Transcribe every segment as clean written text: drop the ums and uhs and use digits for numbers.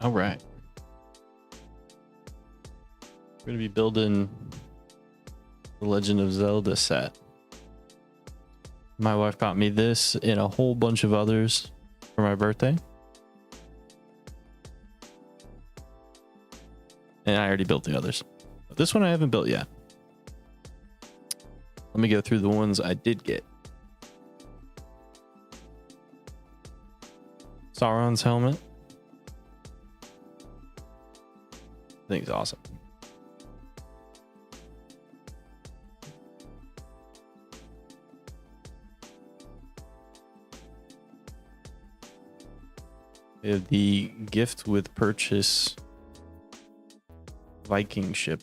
All right. We're going to be building the Legend of Zelda set. My wife got me this and a whole bunch of others for my birthday. And I already built the others. But this one I haven't built yet. Let me go through the ones I did get. Sauron's helmet. I think it's awesome. We have the gift with purchase Viking ship.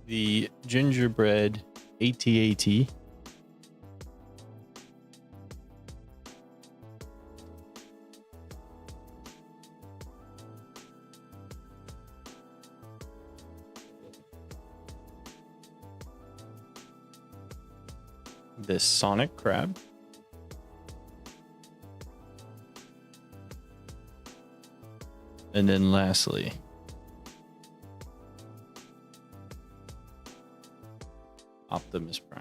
The gingerbread AT-AT. This Sonic crab. And then lastly, Optimus Prime.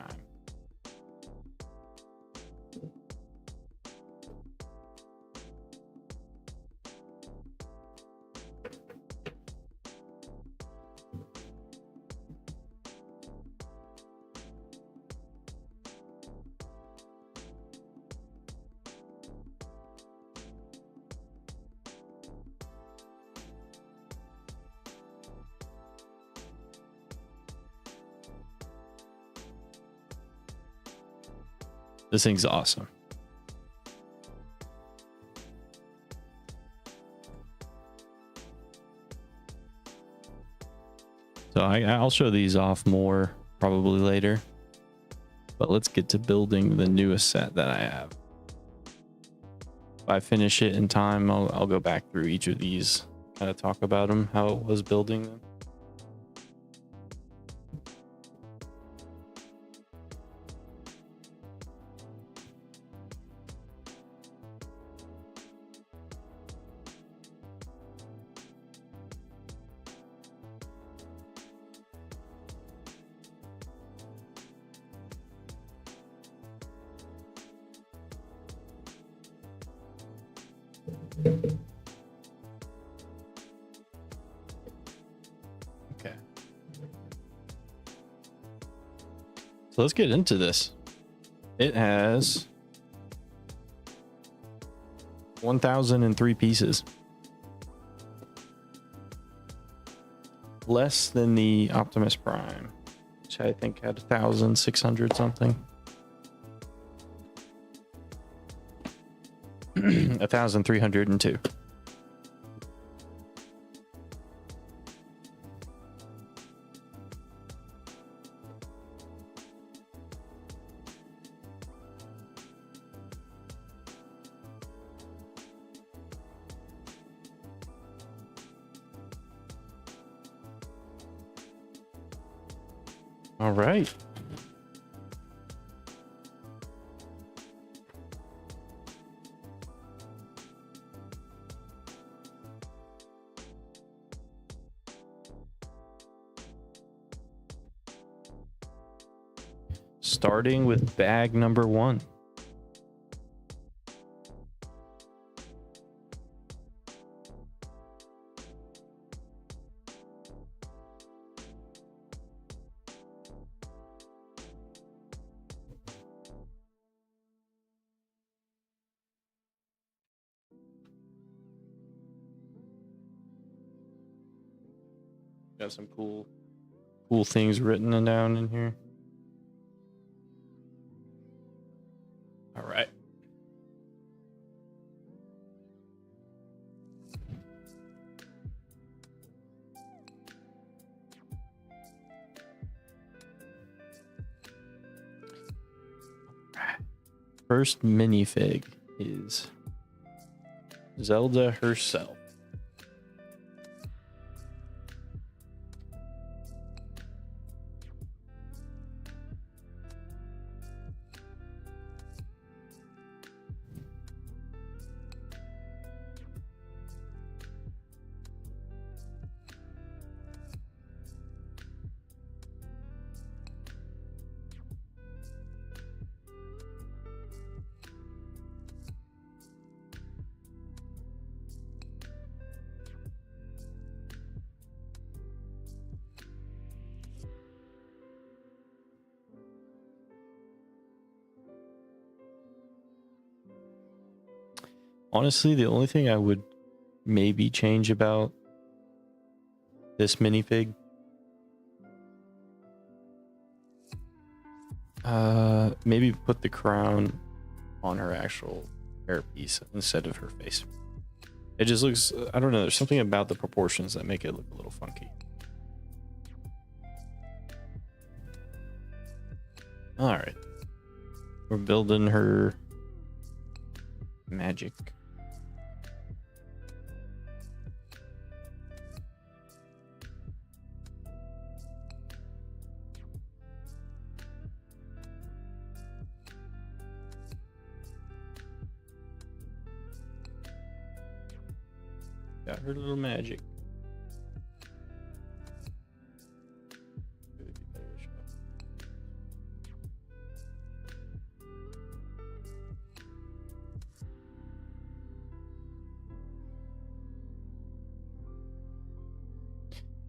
This thing's awesome. So I'll show these off more probably later. But let's get to building the newest set that I have. If I finish it in time, I'll go back through each of these, kind of talk about them, how it was building them. Okay. So let's get into this. It has 1,003 pieces. Less than the Optimus Prime, which I think had 1,600 something. 1,302. All right. Starting with bag number 1. Got some cool things written down in here. All right. First minifig is Zelda herself. Honestly, the only thing I would maybe change about this minifig, maybe put the crown on her actual hairpiece instead of her face. It just looks, I don't know, there's something about the proportions that make it look a little funky. All right, we're building her magic. Got her little magic.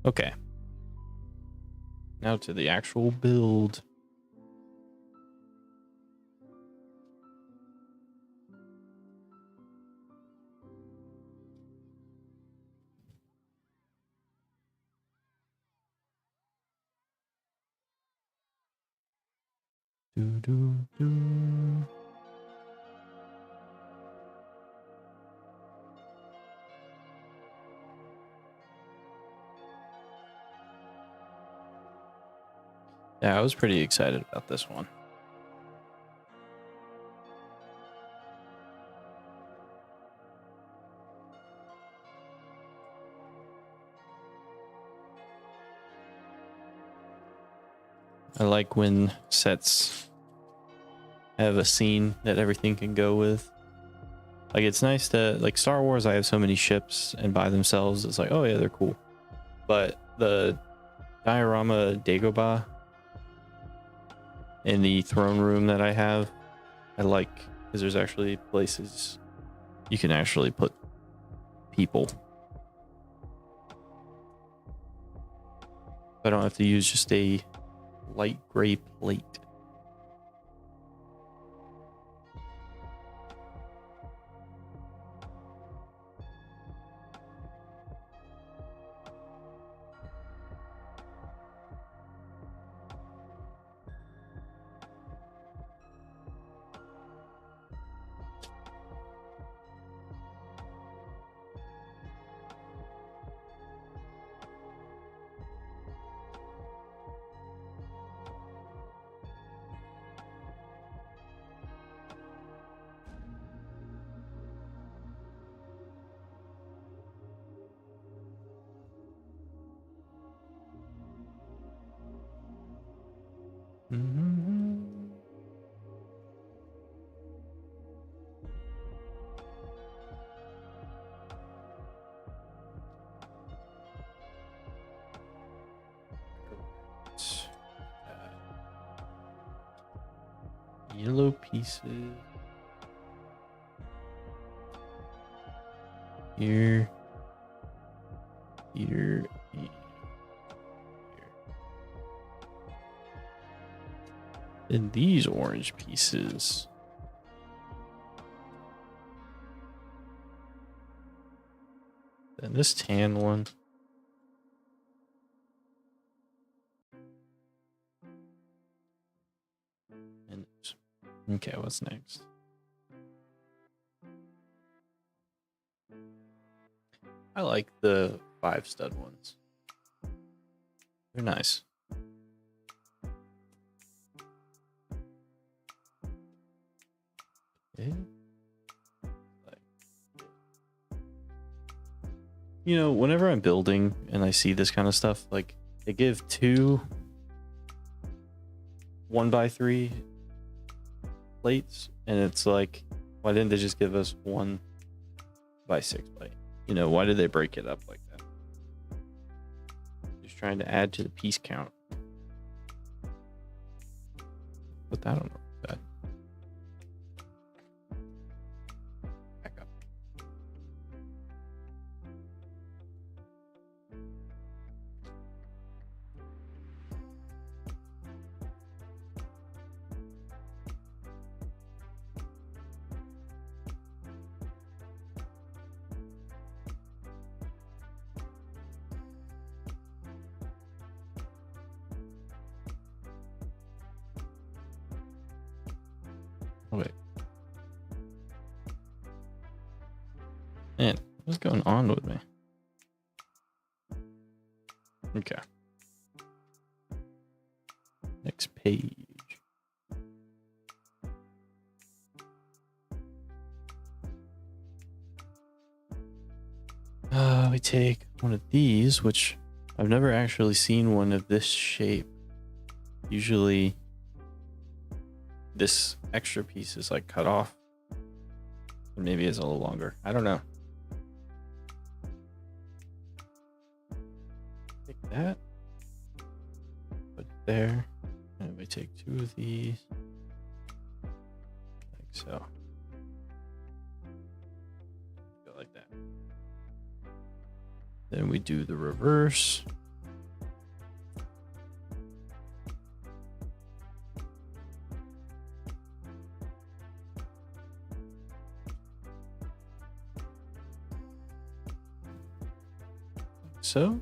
Okay. Now to the actual build. Do, do, do. Yeah, I was pretty excited about this one. I like when sets have a scene that everything can go with. Like, it's nice to, like, Star Wars, I have so many ships, and by themselves, it's like, oh yeah, they're cool. But the diorama Dagobah in the throne room that I have, I like, because there's actually places you can actually put people. I don't have to use just a light gray plate. Yellow pieces. Here. Here. And here. And these orange pieces. And this tan one. And okay, what's next? I like the 5 stud ones. They're nice. Okay. You know, whenever I'm building and I see this kind of stuff, like, they give 2 1x3 plates, and it's like, why didn't they just give us 1x6 plate? You know, why did they break it up like that? Just trying to add to the piece count. But I don't know that. Back up. Oh, wait. Man, what's going on with me? Okay. Next page. We take one of these, which I've never actually seen one of this shape. Usually this extra piece is like cut off. And maybe it's a little longer. I don't know. Take that. Put it there. And we take two of these. Like so. Go like that. Then we do the reverse. So.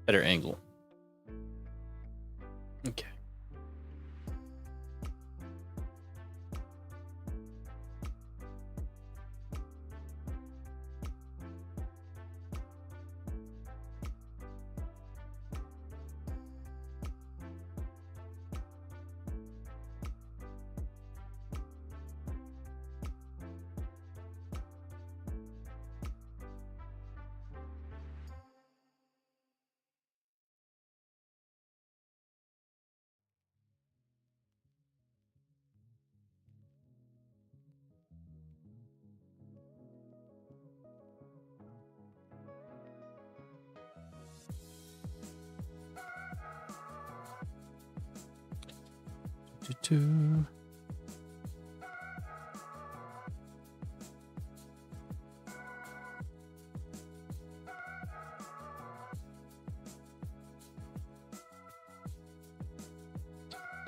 Better angle. Okay.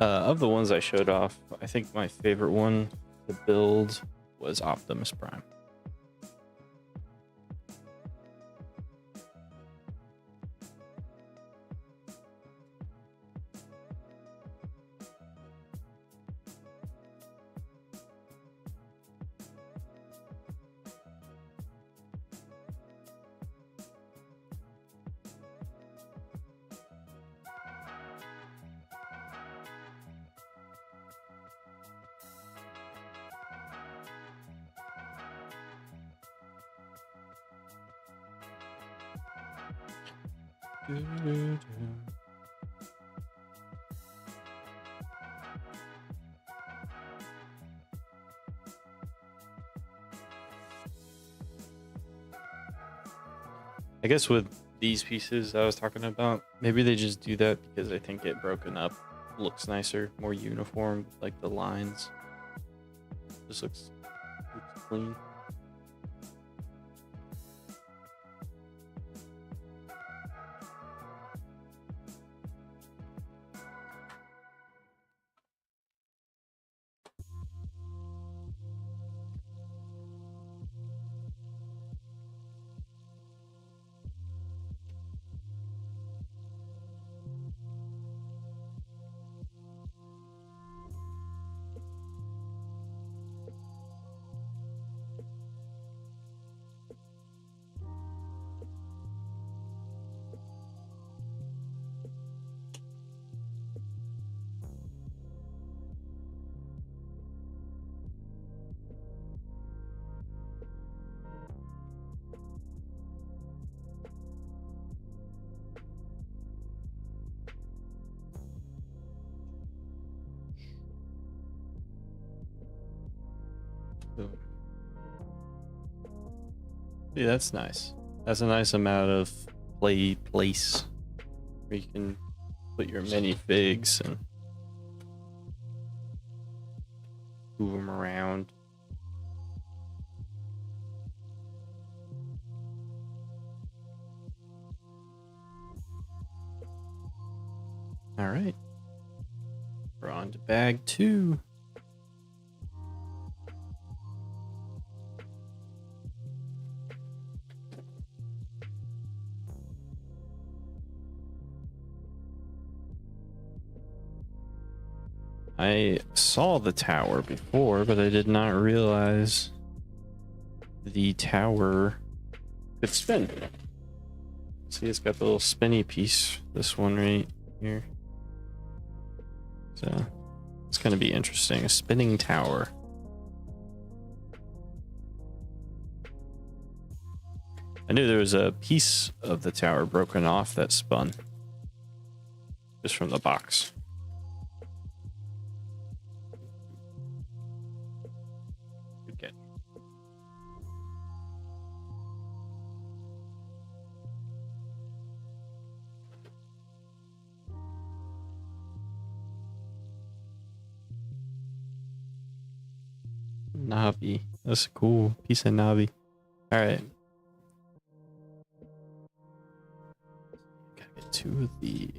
Of the ones I showed off, I think my favorite one to build was Optimus Prime. I guess with these pieces I was talking about, maybe they just do that because I think it broken up looks nicer, more uniform, like the lines. Just looks clean. Yeah, that's nice. That's a nice amount of place where you can put your mini figs and move them around. All right. We're on to bag 2. I saw the tower before, but I did not realize the tower could spin. See, it's got the little spinny piece, this one right here. So it's going to be interesting. A spinning tower. I knew there was a piece of the tower broken off that spun just from the box. Good catch. Navi. That's a cool piece of Navi. All right. Gotta get 2 of these.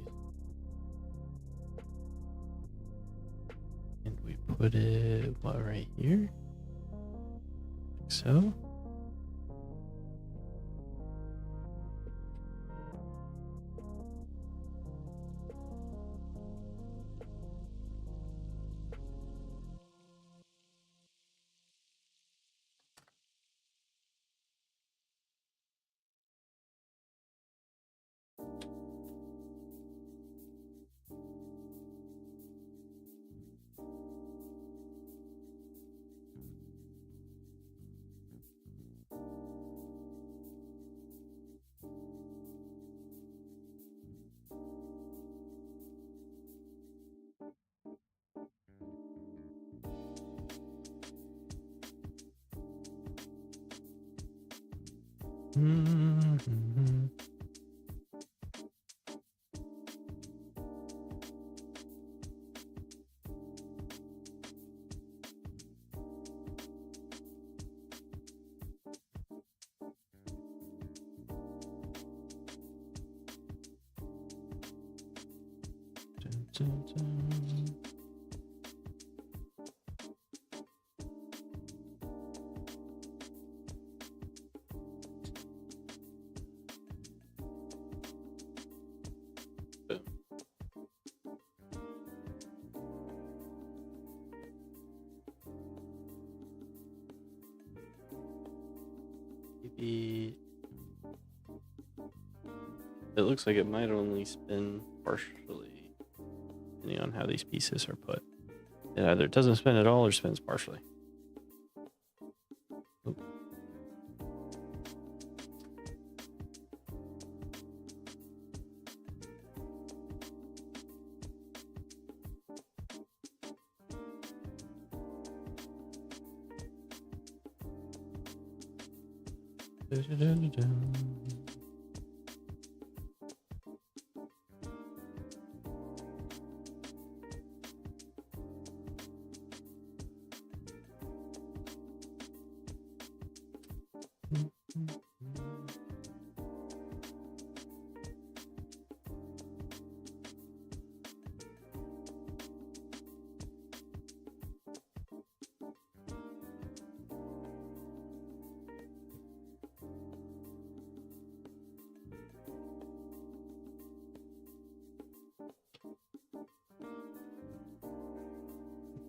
And we put it, what, right here? Like so. Mm-hmm. Dun, dun, dun. Maybe it looks like it might only spin partially, depending on how these pieces are put. It either doesn't spin at all or spins partially. Oop. Dun-dun-dun-dun.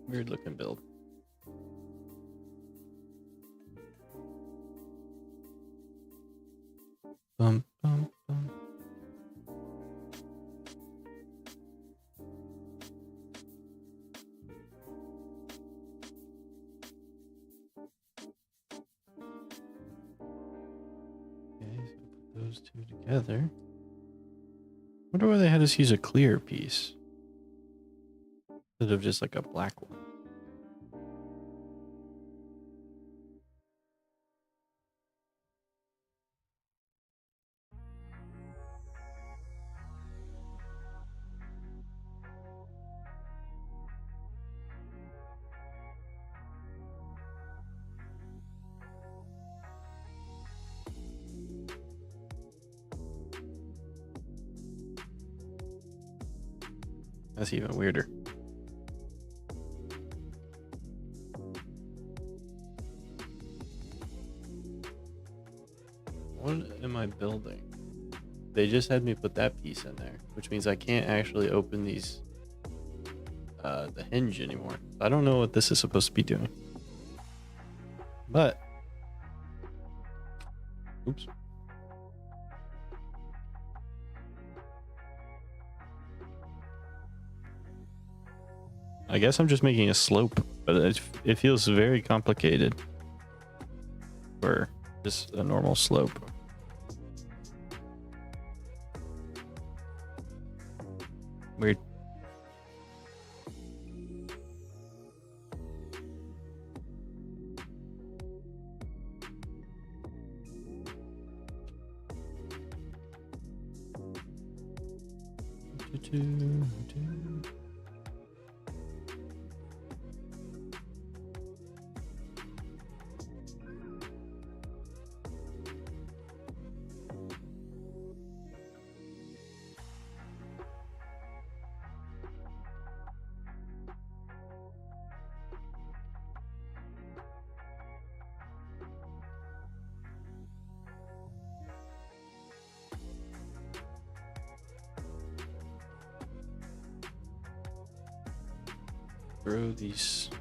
Weird looking build. Bum, bum, bum. Okay, so put those 2 together. Wonder why they had us use a clear piece instead of just like a black one. That's even weirder. What am I building? They just had me put that piece in there, which means I can't actually open these, the hinge anymore. I don't know what this is supposed to be doing. But, oops. I guess I'm just making a slope, but it feels very complicated for just a normal slope. Weird. Throw these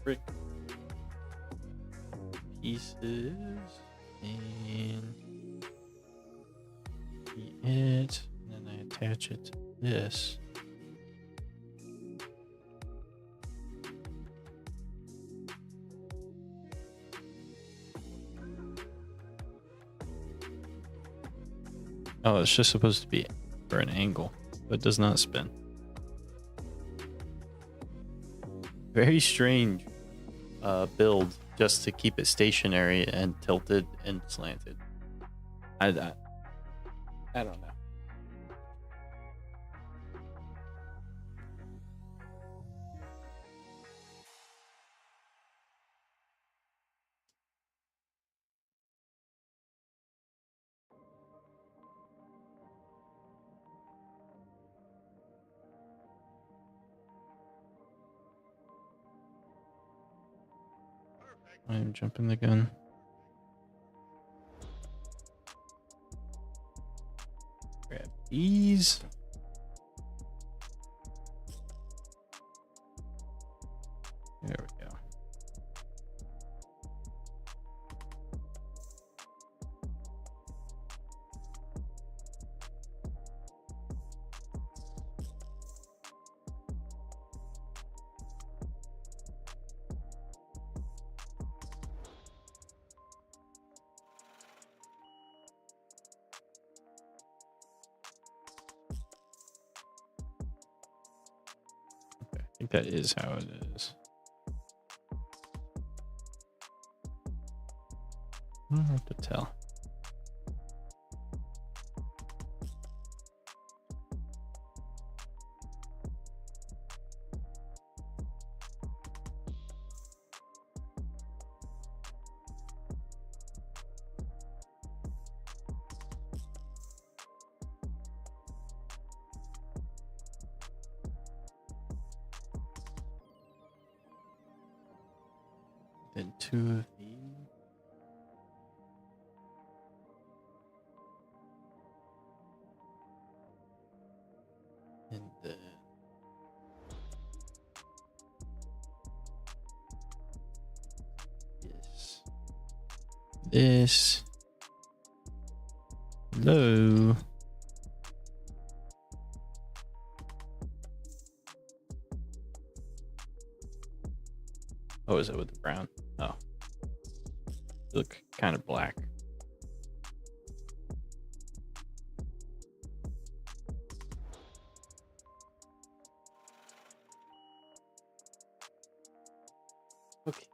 brick pieces and it, and then I attach it to this. Oh, it's just supposed to be for an angle, but it does not spin. Very strange build just to keep it stationary and tilted and slanted. I don't know. I'm jumping the gun. Grab these. There we go. Okay, I think that is how it is. I don't have to tell. Then 2 of these. And then this. Hello. Oh, is it with the brown? Oh. Look kind of black. Okay.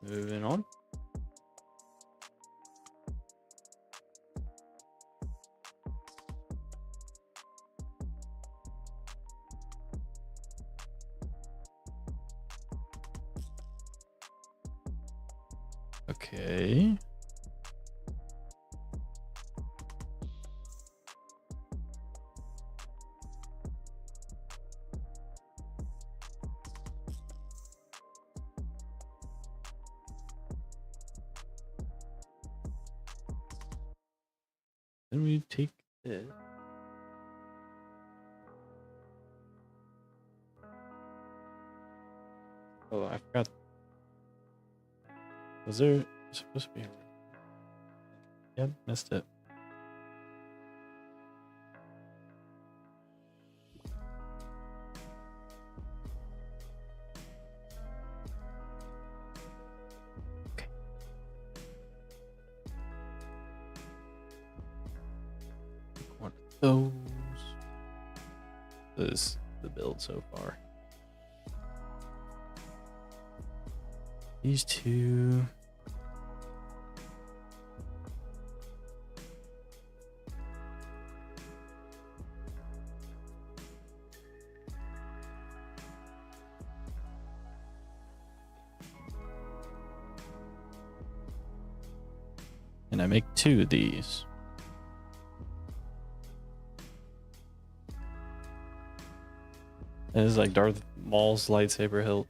Moving on. Okay. Then we take this. Oh, I forgot. Was there supposed to be a... Yep, missed it. Okay. One of those. This is the build so far. These two. And I make two of these. This is like Darth Maul's lightsaber hilt.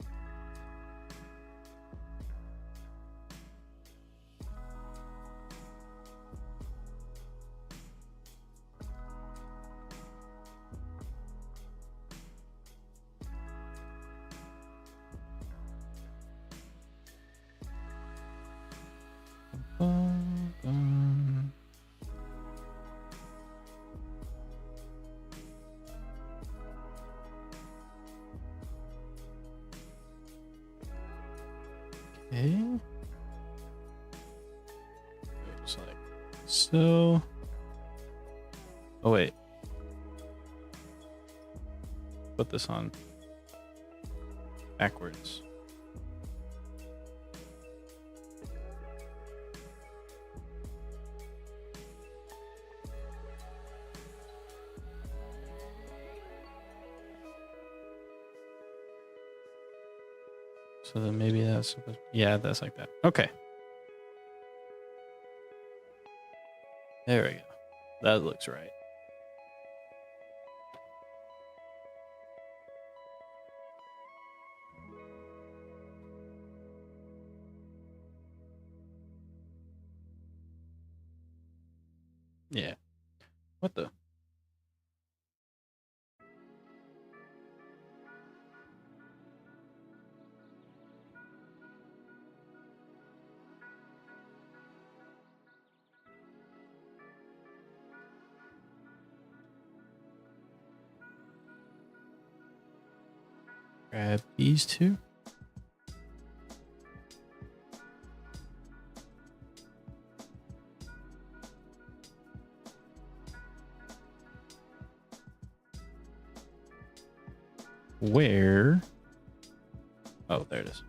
Okay. Looks like so. Oh wait. Put this on backwards. So then maybe that's supposed, yeah, that's like that. Okay. There we go. That looks right. Yeah. What the? Grab these two. Where? Oh, there it is.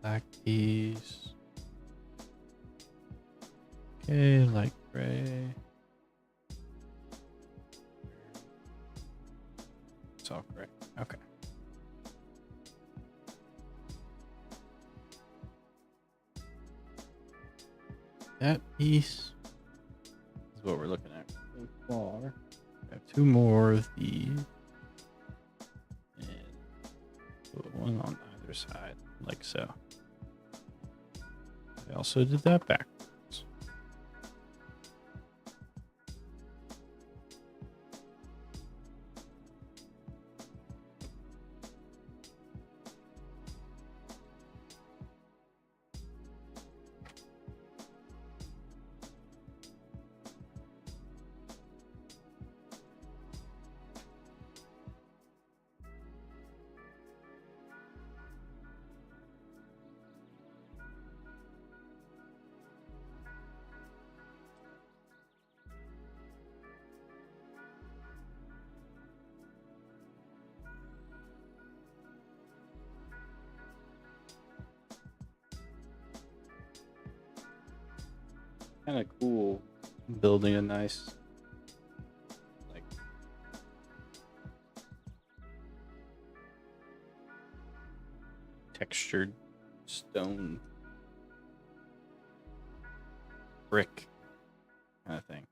Black piece. Okay, light gray. It's all correct. Okay. That piece is what we're looking at so far. I have two more of these. And put one on either side, like so. I also did that backwards. Kind of cool building a nice like textured stone brick kind of thing.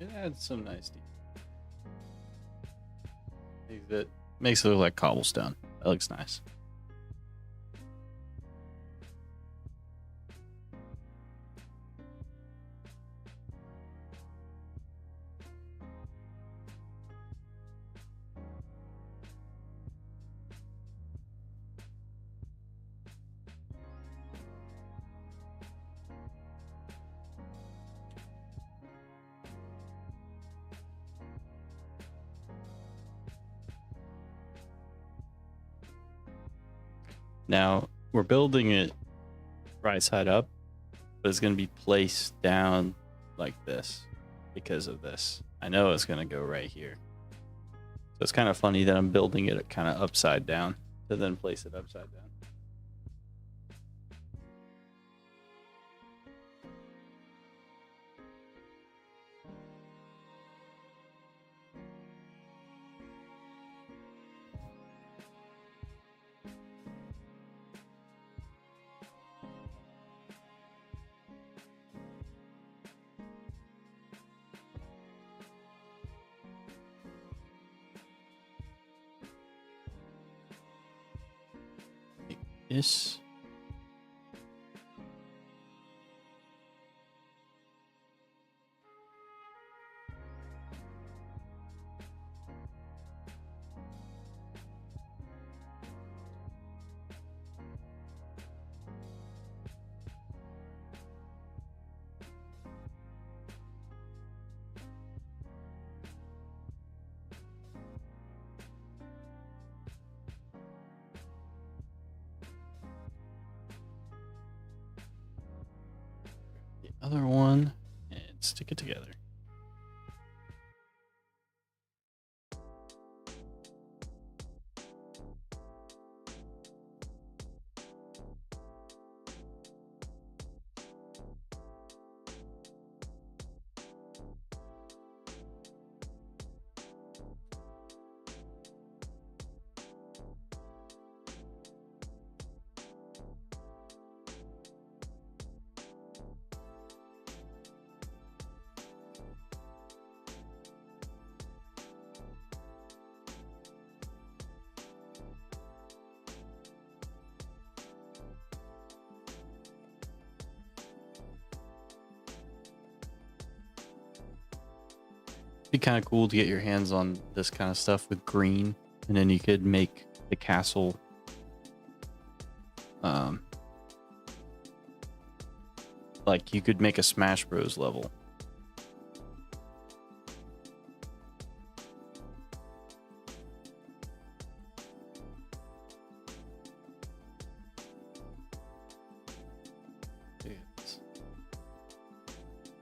It adds some nice detail. Makes it look like cobblestone. That looks nice. Now we're building it right side up, but it's going to be placed down like this because of this. I know it's going to go right here. So it's kind of funny that I'm building it kind of upside down to then place it upside down. Yes. The other one and stick it together. Be kind of cool to get your hands on this kind of stuff with green, and then you could make the castle like you could make a Smash Bros level.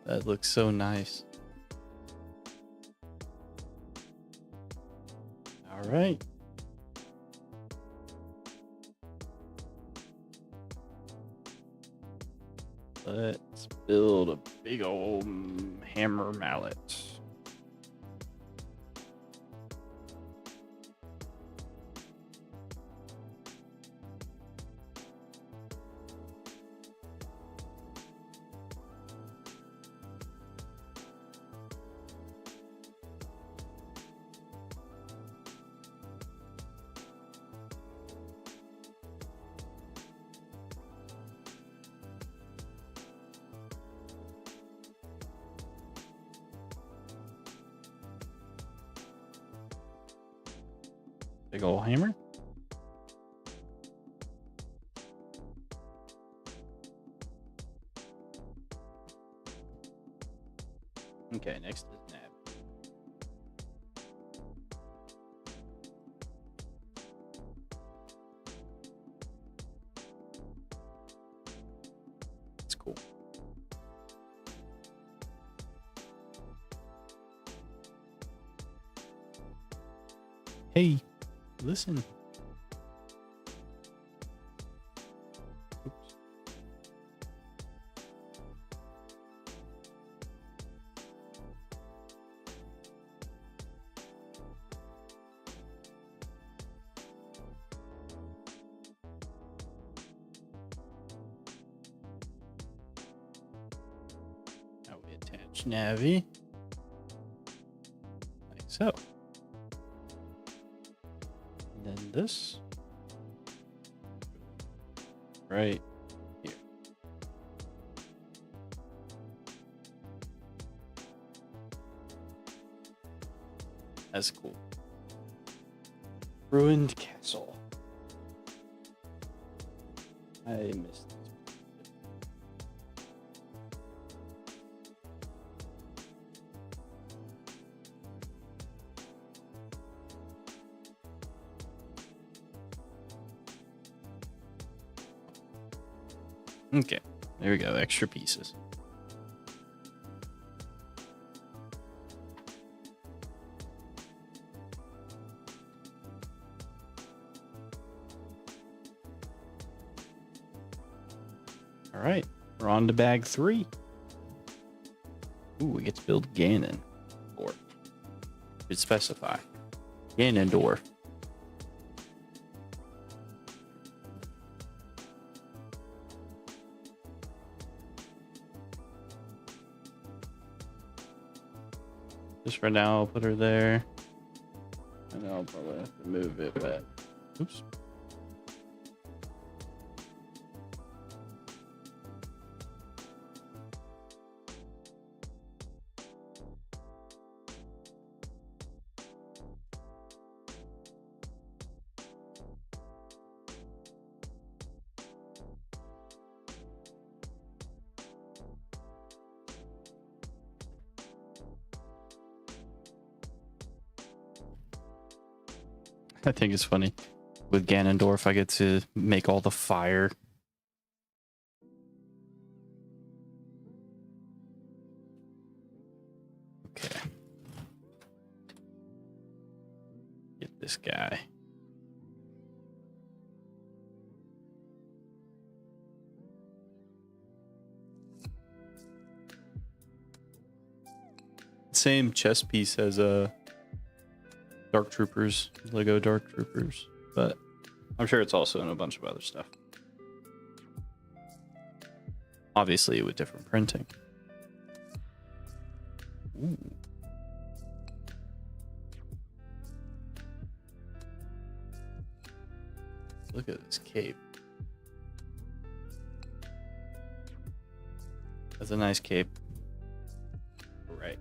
That looks so nice. All right. Let's build a big old hammer mallet. Big old hammer. Okay, next is nab. That's cool. Hey, listen. Oops. Now we attach Navi. this. Right here. That's cool. Ruined castle. I missed this. Okay, there we go. Extra pieces. All right, we're on to bag 3. Ooh, we get to build Ganon. Or should specify Ganondorf. Just for now, I'll put her there. And I'll probably have to move it back. Oops. I think it's funny. With Ganondorf, I get to make all the fire. Okay. Get this guy. Same chess piece as Dark Troopers, Lego Dark Troopers, but I'm sure it's also in a bunch of other stuff. Obviously with different printing. Ooh. Look at this cape. That's a nice cape. Right.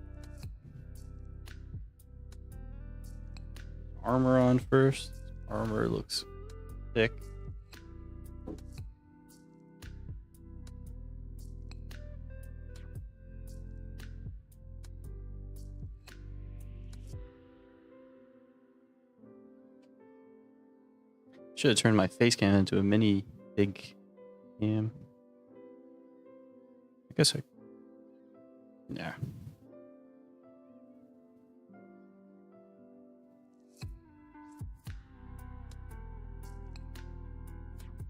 Armor on first. Armor looks thick. Should have turned my face cam into a mini big cam. I guess I. Yeah.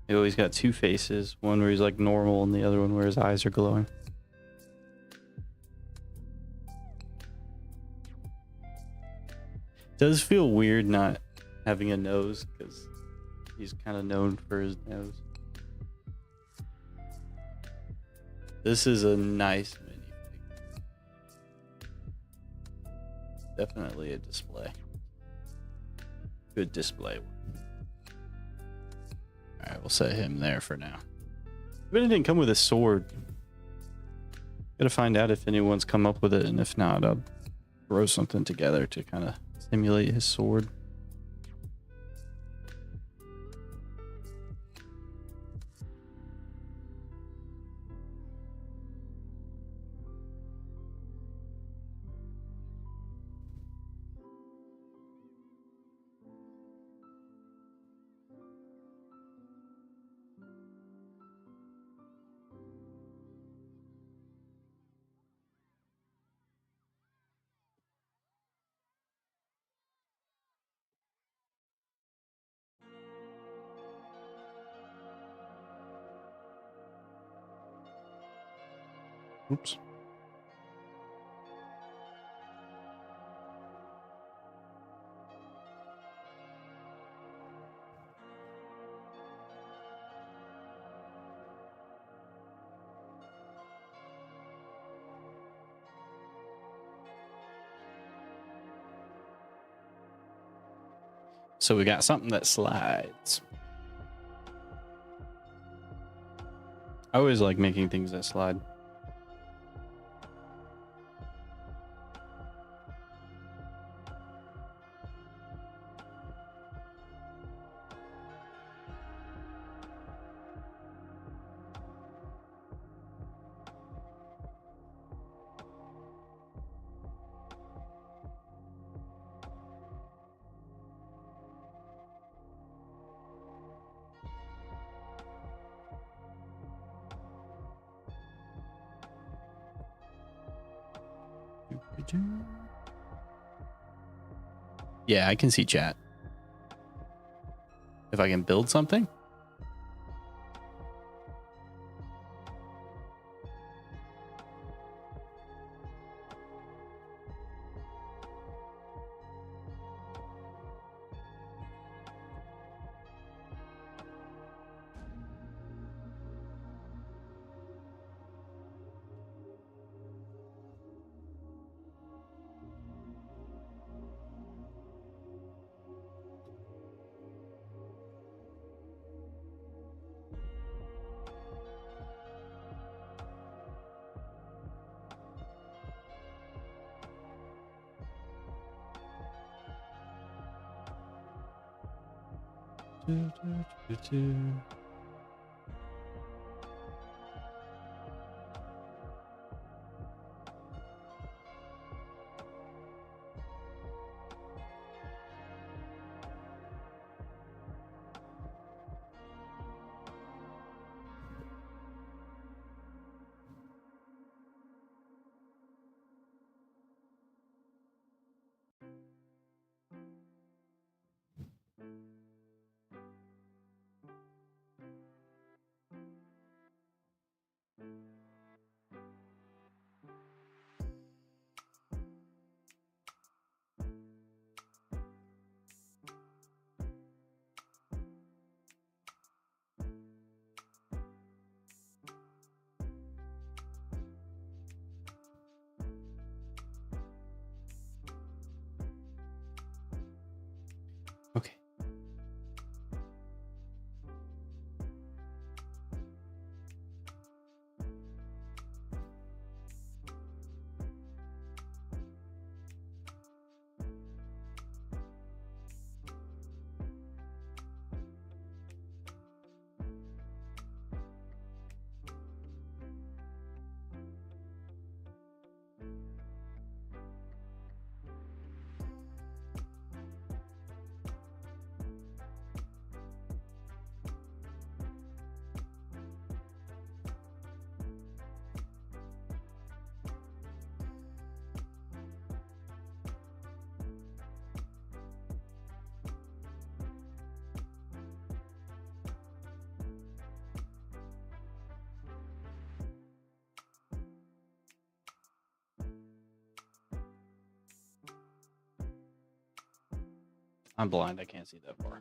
He always got 2 faces, one where he's like normal and the other one where his eyes are glowing. Does feel weird not having a nose because he's kind of known for his nose. This is a nice minifig. Definitely a display. Good display. Alright, we'll set him there for now. But it didn't come with a sword. Gotta find out if anyone's come up with it, and if not, I'll throw something together to kind of simulate his sword. Oops. So we got something that slides. I always like making things that slide. Yeah, I can see chat. If I can build something. Okay. I'm blind. I can't see that far.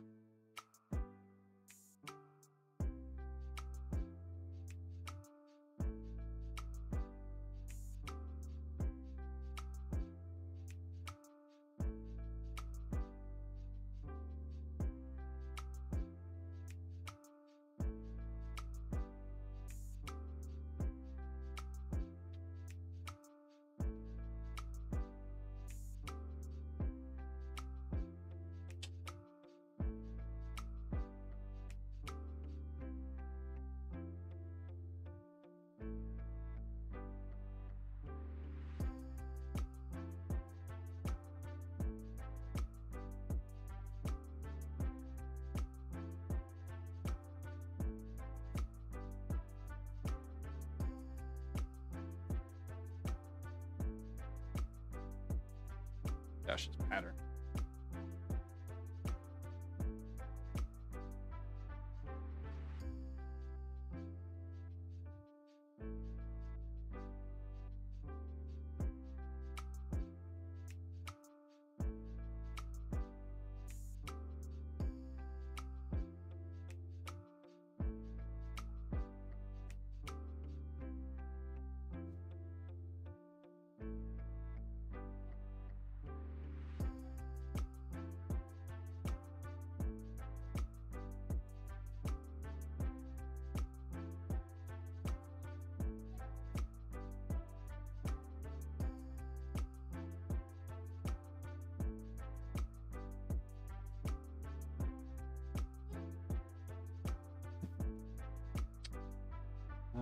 Gosh, this pattern.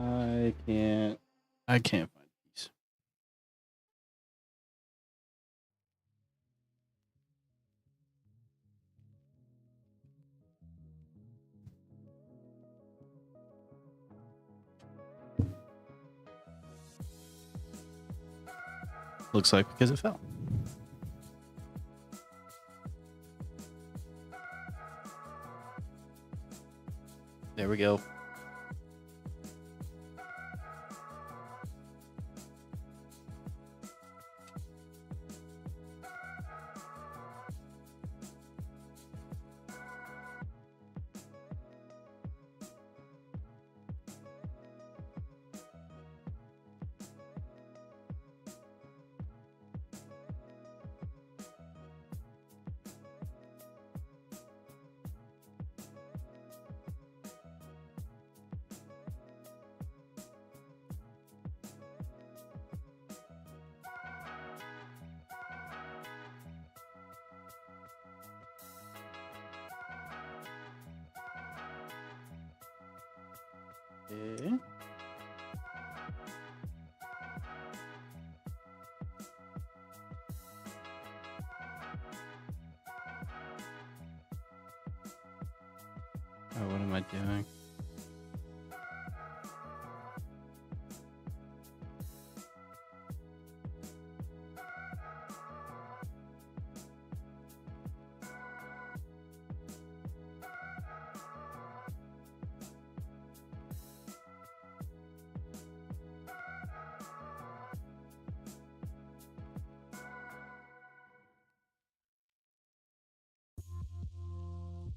I can't find these. Looks like because it fell. There we go. Okay. Oh, what am I doing?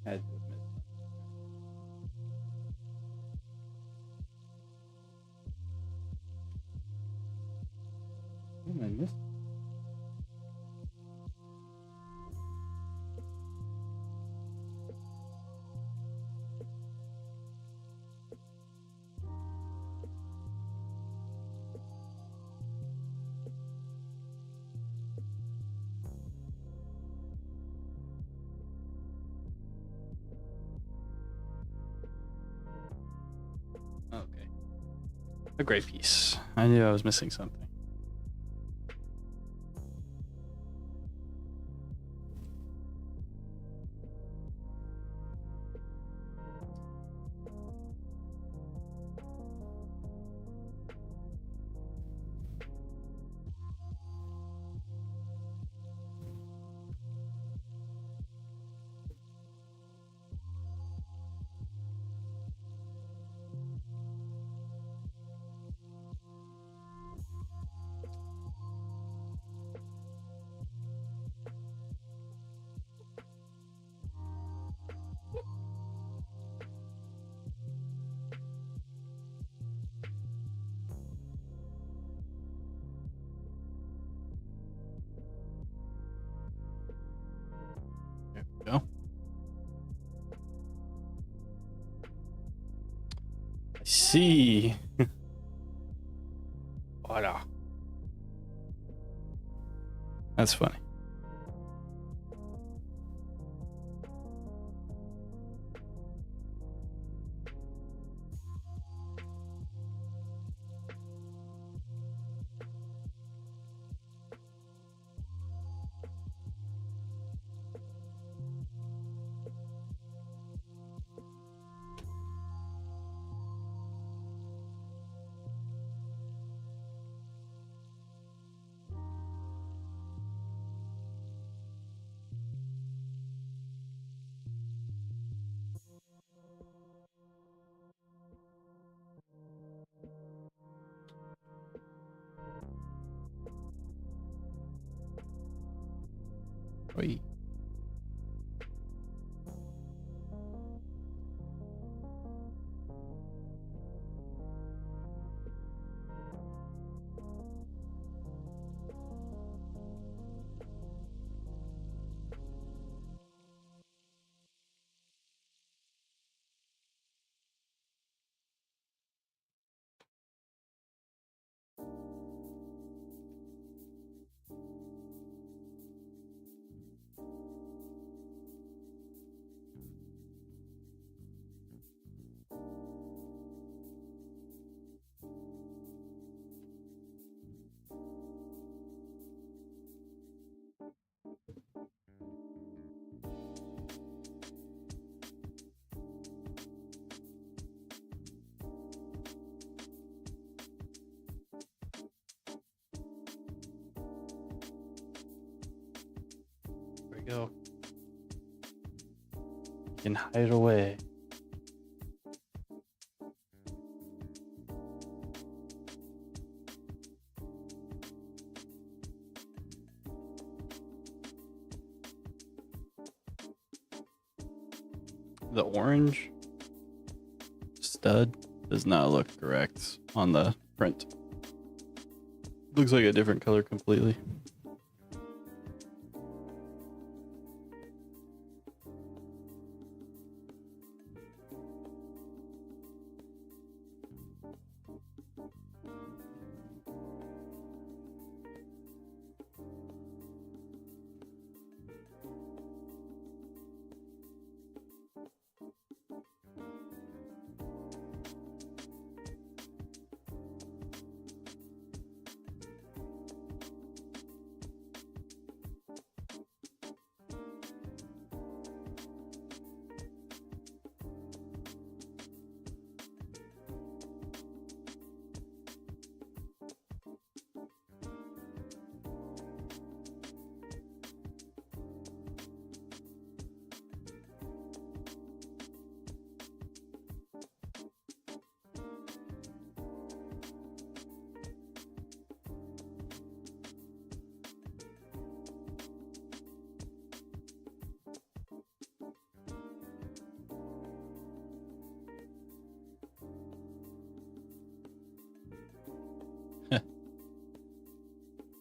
Had to admit. What am I missing? Okay. A great piece. I knew I was missing something. There we go. I see. Voila. That's funny. Wait. go. You can hide away. The orange stud does not look correct on the print. Looks like a different color completely.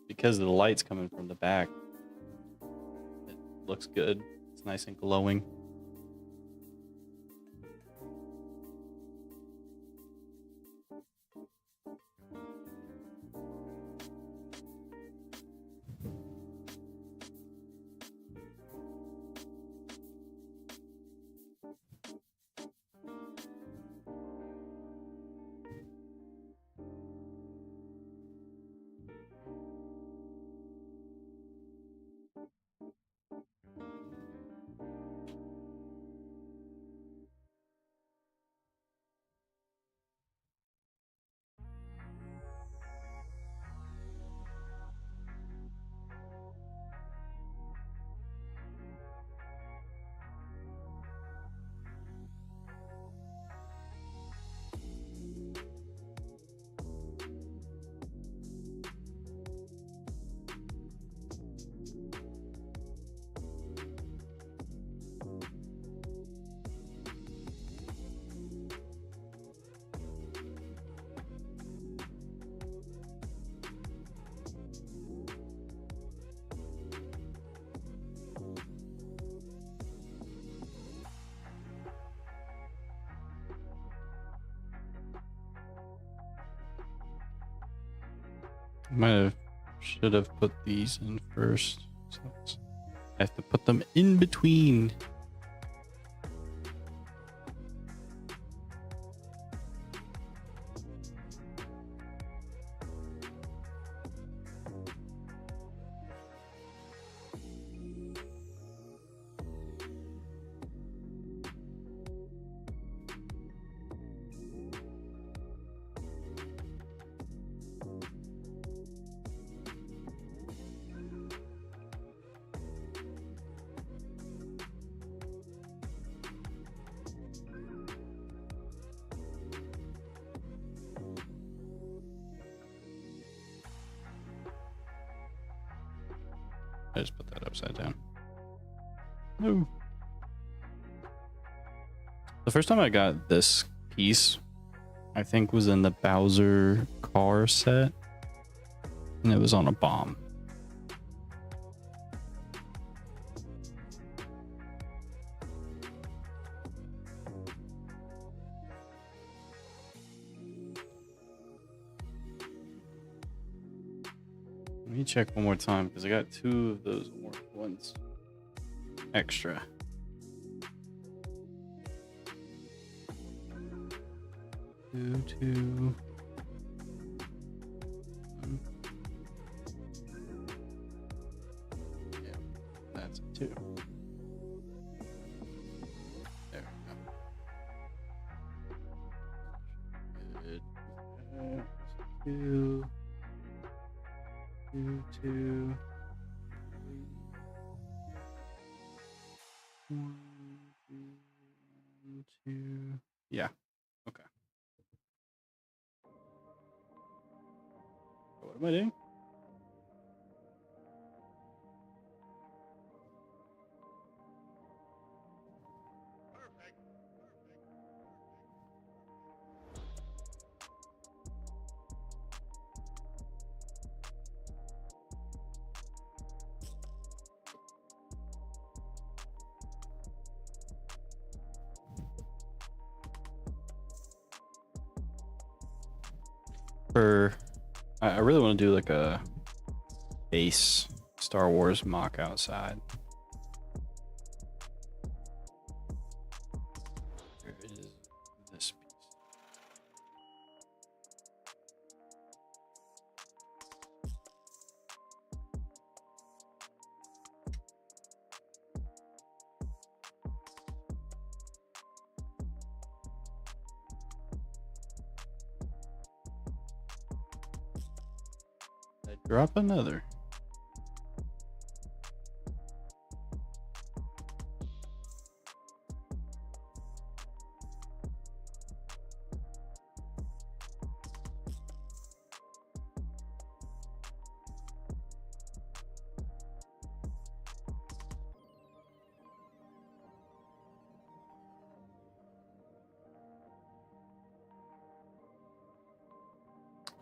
Because the light's coming from the back, it looks good. It's nice and glowing. Should have put these in first. So I have to put them in between. I just put that upside down. No. The first time I got this piece, I think, was in the Bowser car set, and it was on a bomb. Let me check one more time because I got 2 of those orange ones extra. Two. Yeah, that's a 2. There we go. Good. 2. 2, 2, 3. 2. Yeah. Okay. What am I doing? I really want to do like a base Star Wars mock outside. Where is this piece? I drop another.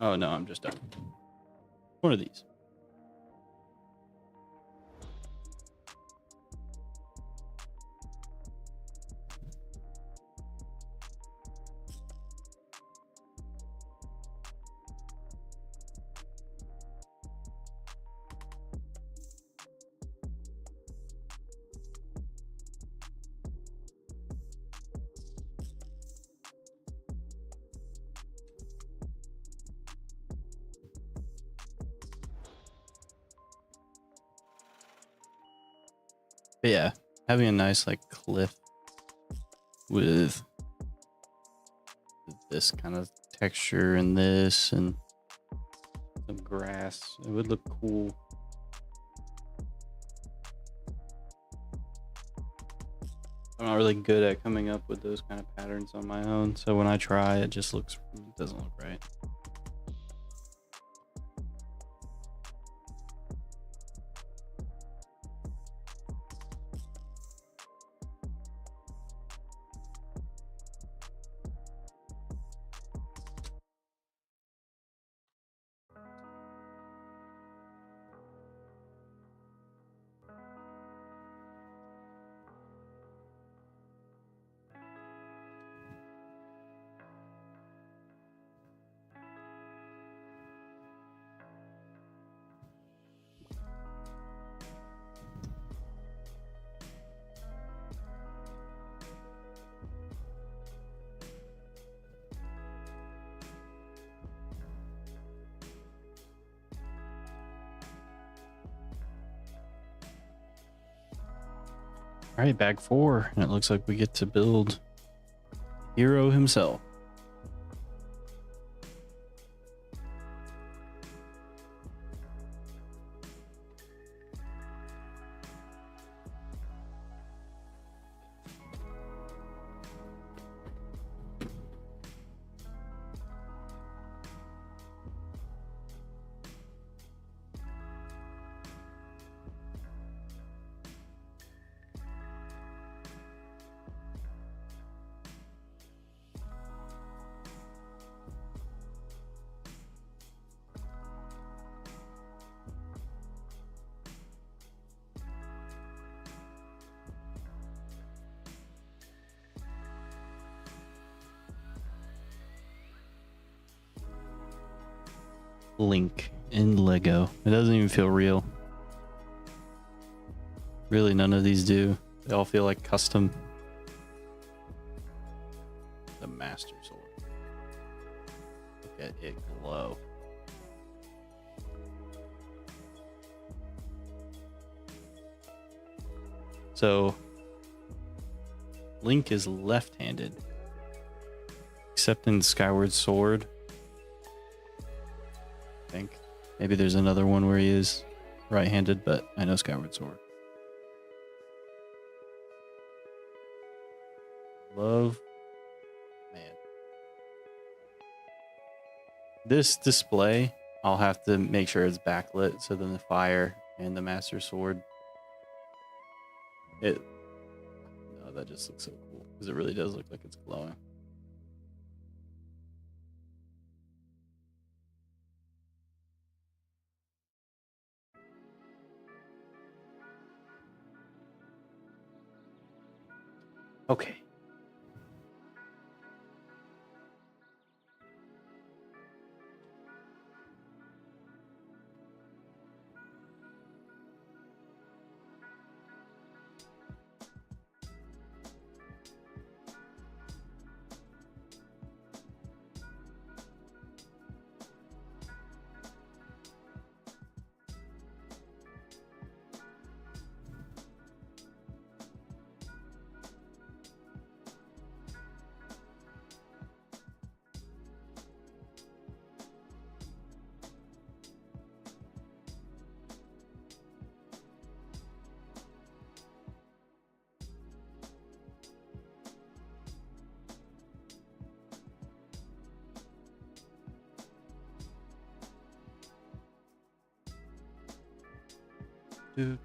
Oh no, I'm just done. One of these. But yeah, having a nice like cliff with this kind of texture and this and some grass, it would look cool. I'm not really good at coming up with those kind of patterns on my own, so when I try, it doesn't look right. All right, bag 4, and it looks like we get to build Hero himself. Link in Lego. It doesn't even feel real. Really, none of these do. They all feel like custom. The Master Sword. Look at it glow. So, Link is left-handed, except in Skyward Sword. I think maybe there's another one where he is right-handed, but I know Skyward Sword. Love This display, I'll have to make sure it's backlit so then the fire and the master sword. No, that just looks so cool because it really does look like it's glowing. Okay.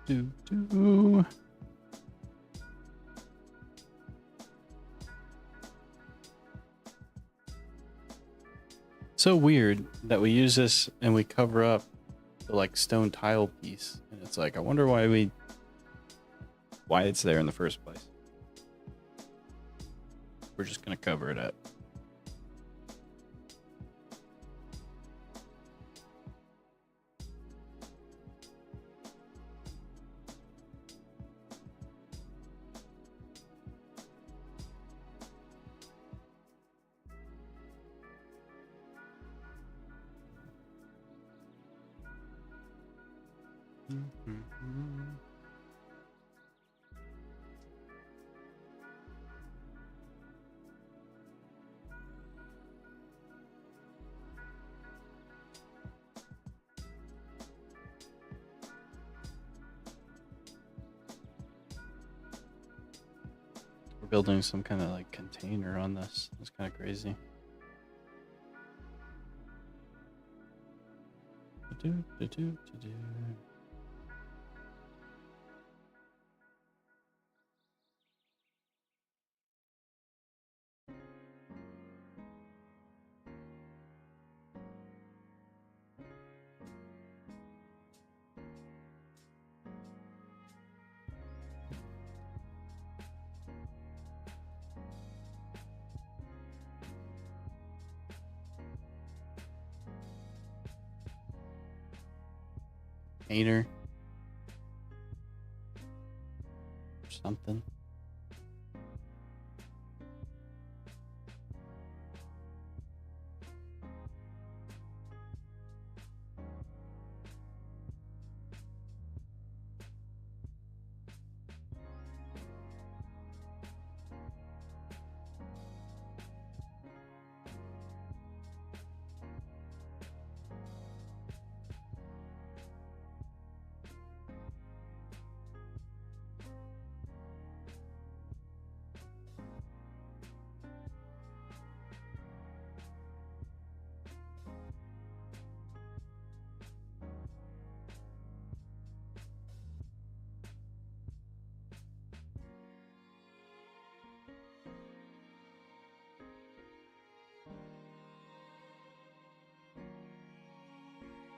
Do. So weird that we use this and we cover up the like stone tile piece, and it's like I wonder why it's there in the first place. We're just gonna cover it up. We're building some kind of like container on this. It's kind of crazy. Do. Painter or something.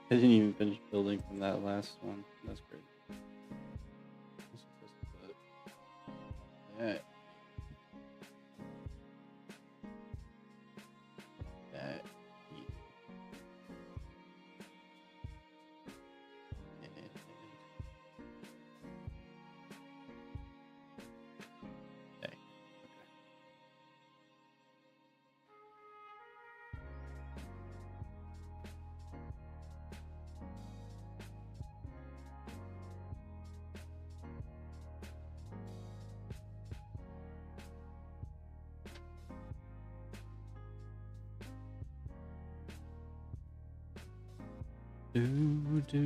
I didn't even finish building from that last one. That's great. That. That. Okay. Do.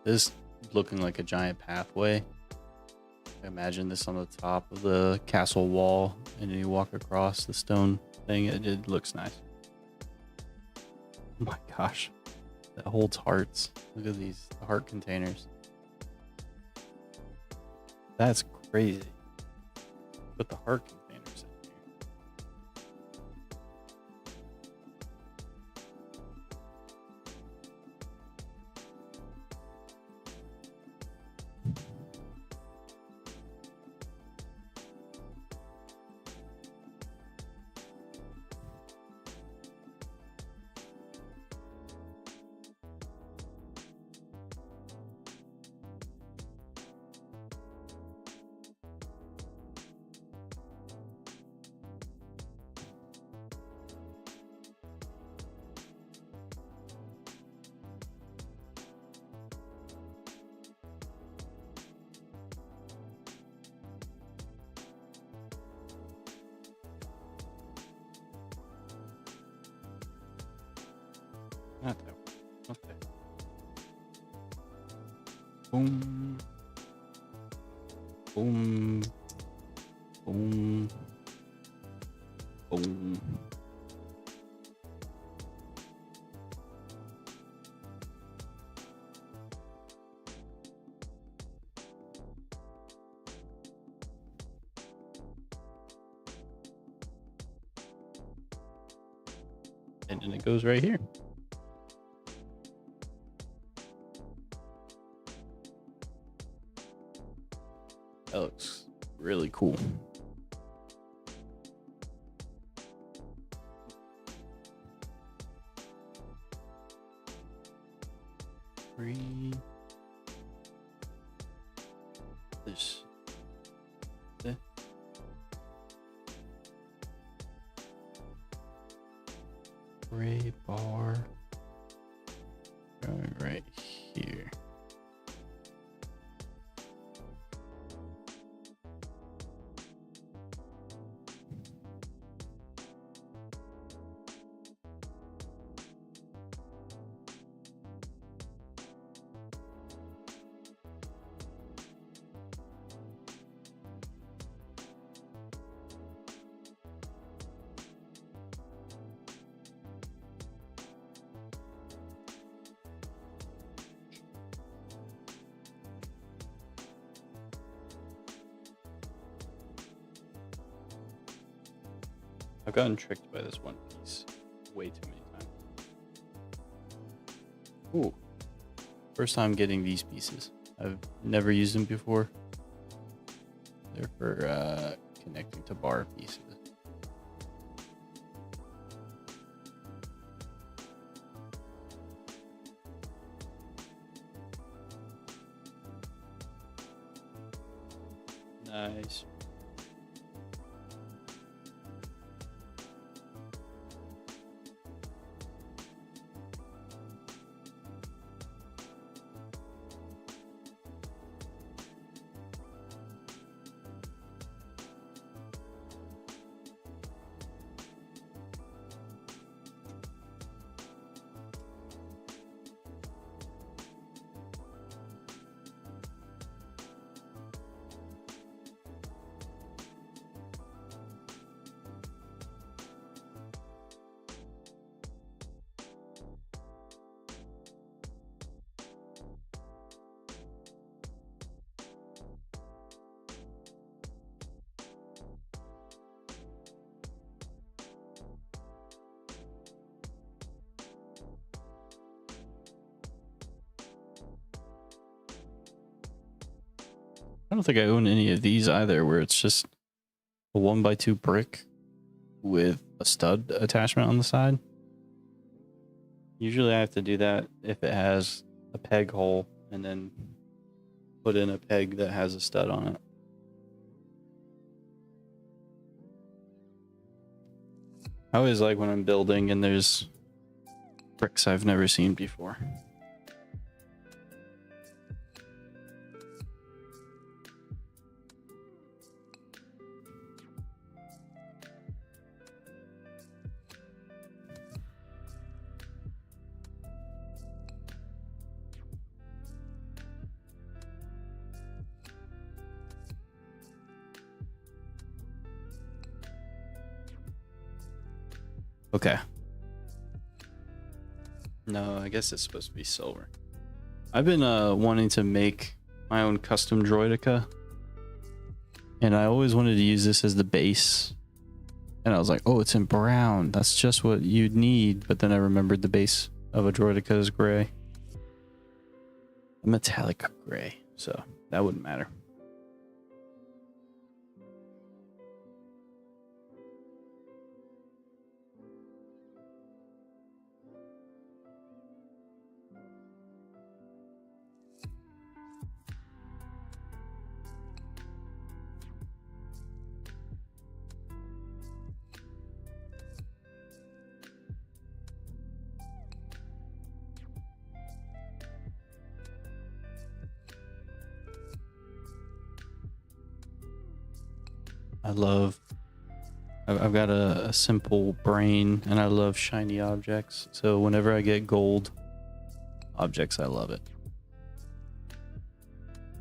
This looking like a giant pathway. Imagine this on the top of the castle wall, and then you walk across the stone thing. It looks nice. Oh my gosh, that holds hearts. Look at these heart containers. That's crazy. Put the heart containers in here. Not that one. Okay. Boom. Boom. Boom. Boom. And then it goes right here. That looks really cool. Three. This. Gray bar. Going right here. I've gotten tricked by this one piece way too many times. Ooh. First time getting these pieces. I've never used them before. They're for connecting to bar pieces. Nice. I don't think I own any of these either, where it's just a 1x2 brick with a stud attachment on the side. Usually I have to do that if it has a peg hole and then put in a peg that has a stud on it. I always like when I'm building and there's bricks I've never seen before. Okay. No, I guess it's supposed to be silver. I've been wanting to make my own custom droideka, and I always wanted to use this as the base. And I was like, oh, it's in brown. That's just what you'd need. But then I remembered the base of a droideka is gray. A metallic gray. So that wouldn't matter. I've got a simple brain, and I love shiny objects. So whenever I get gold objects, I love it.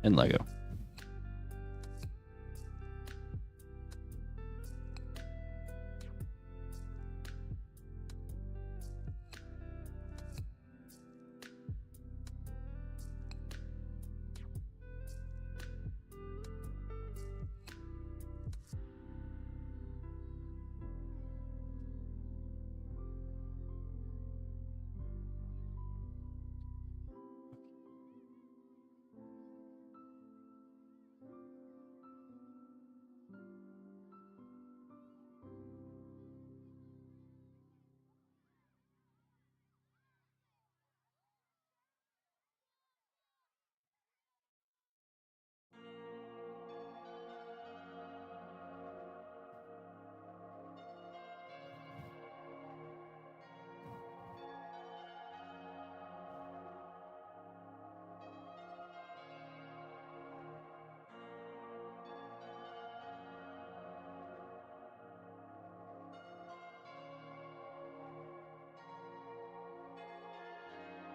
And Lego.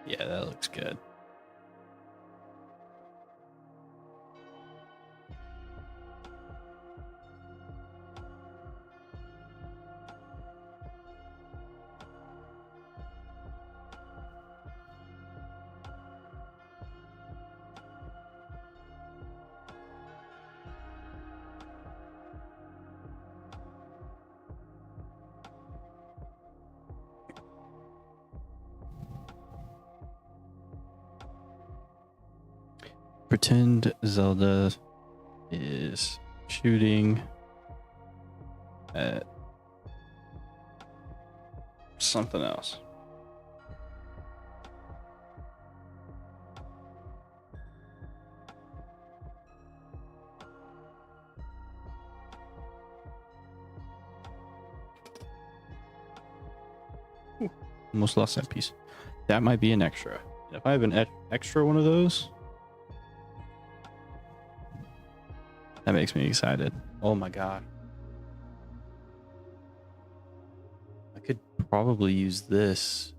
Yeah, that looks good. Pretend Zelda is shooting at something else. Ooh, almost lost that piece. That might be an extra. If I have an extra one of those, that makes me excited. Oh my god. I could probably use this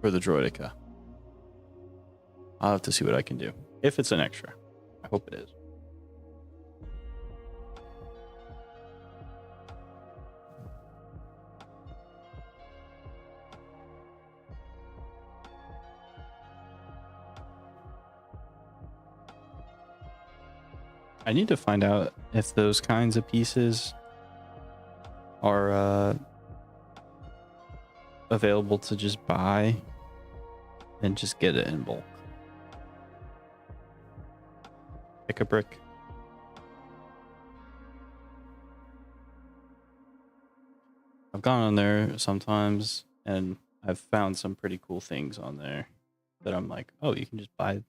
for the droideka. I'll have to see what I can do. If it's an extra. I hope it is. I need to find out if those kinds of pieces are available to just buy and just get it in bulk. Pick a brick. I've gone on there sometimes and I've found some pretty cool things on there that I'm like, oh, you can just buy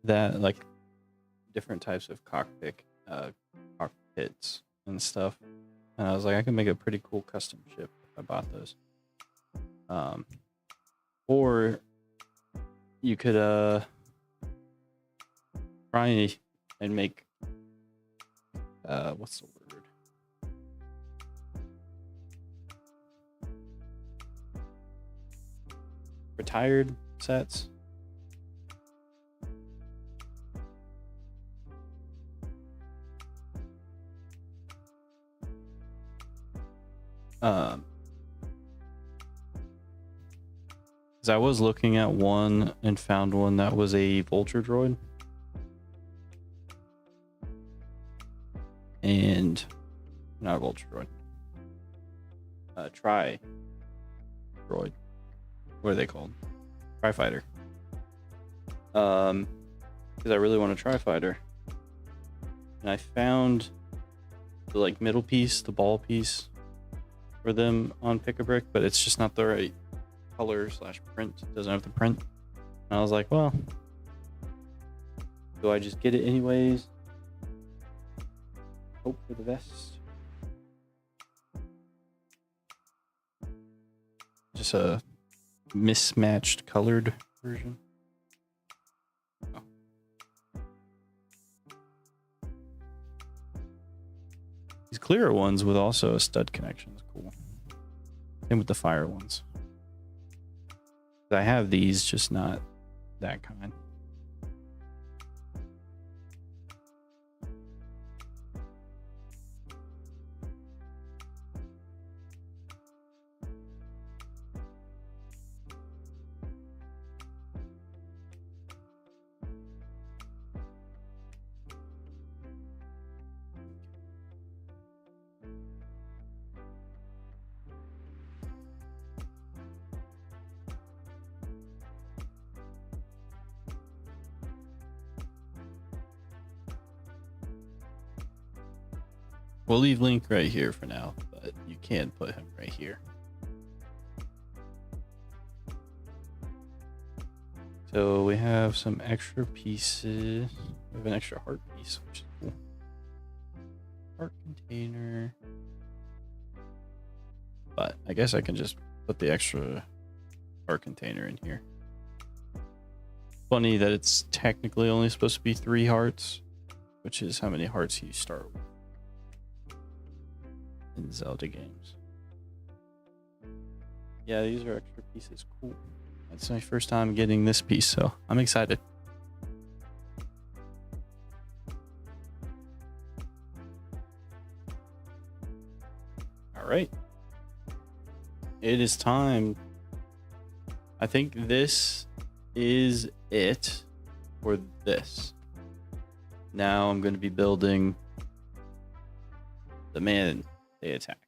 that, like different types of cockpits and stuff. And I was like, I can make a pretty cool custom ship if I bought those. Or you could try and make what's the word? Retired sets. Because I was looking at one and found one that was a vulture droid. And not a vulture droid. Tri droid. What are they called? Tri-fighter. Because I really want a tri-fighter. And I found the like middle piece, the ball piece for them on Pick-a-Brick, but it's just not the right color / print. It doesn't have the print. And I was like, well, do I just get it anyways? Hope for the best. Just a mismatched colored version. Oh. These clearer ones with also a stud connection is cool. Same with the fire ones. I have these, just not that kind. We'll leave Link right here for now, but you can put him right here. So we have some extra pieces. We have an extra heart piece, which is cool. Heart container. But I guess I can just put the extra heart container in here. Funny that it's technically only supposed to be 3 hearts, which is how many hearts you start with in Zelda games. Yeah, these are extra pieces. Cool. It's my first time getting this piece, so I'm excited. All right. It is time. I think this is it for this. Now I'm going to be building the man they attack.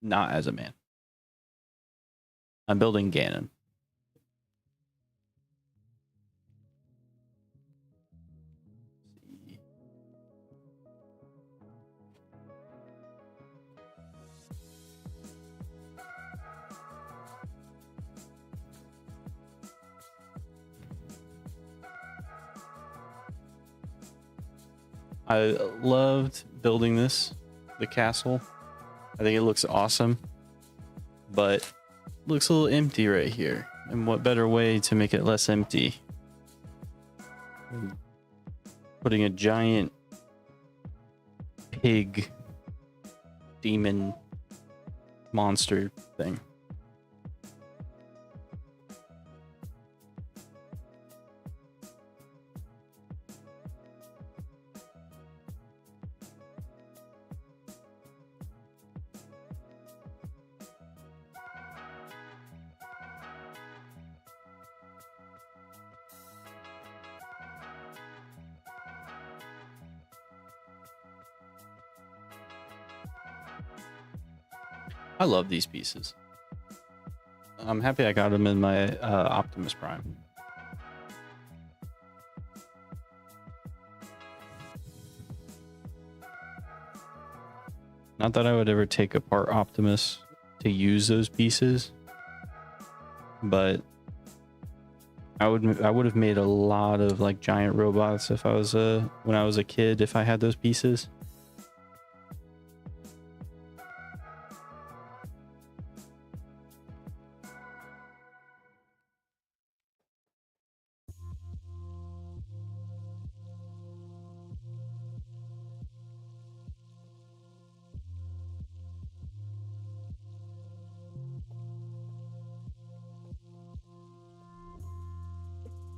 Not as a man. I'm building Ganon. I loved building this, the castle. I think it looks awesome, but it looks a little empty right here. And what better way to make it less empty than putting a giant pig demon monster thing. I love these pieces. I'm happy I got them in my Optimus Prime. Not that I would ever take apart Optimus to use those pieces, but I would have made a lot of like giant robots if I was when I was a kid, if I had those pieces.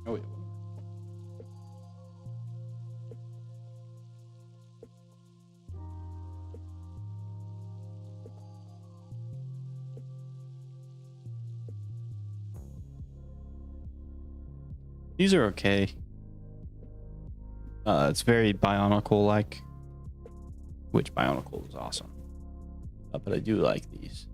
Oh, wait. These are okay. It's very Bionicle-like, which Bionicle is awesome. But I do like these.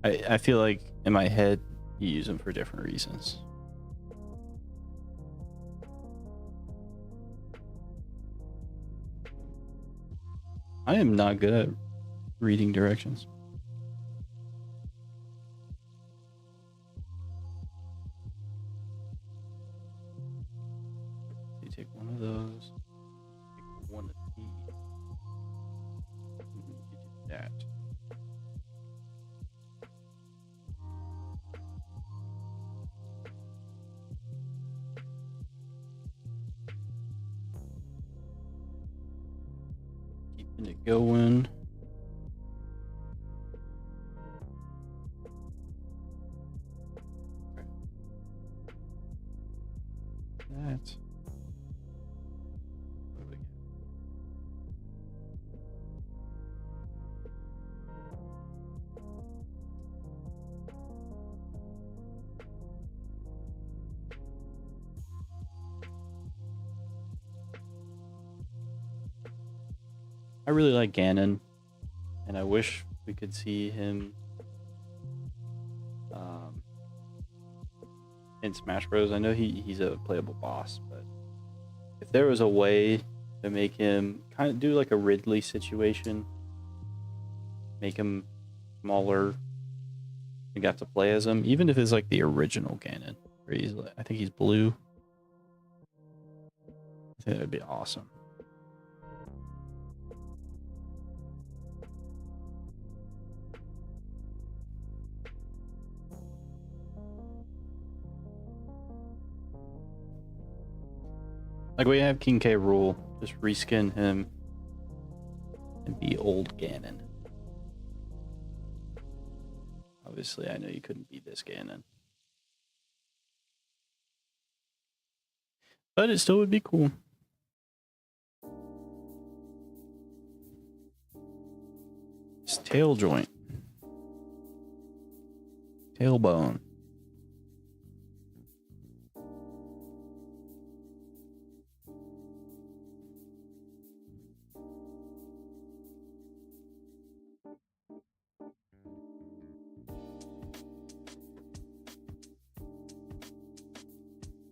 I feel like in my head, you use them for different reasons. I am not good at reading directions. You take one of those, take one of these, and you do that. Keeping it going. That. What do we get? I really like Ganon, and I wish we could see him in Smash Bros. I know he's a playable boss, but if there was a way to make him kind of do like a Ridley situation, make him smaller and got to play as him, even if it's like the original Ganon, where he's I think he's blue. I think that'd be awesome. Like we have King K. Rool, just reskin him and be old Ganon. Obviously, I know you couldn't be this Ganon, but it still would be cool. It's tail joint, tailbone.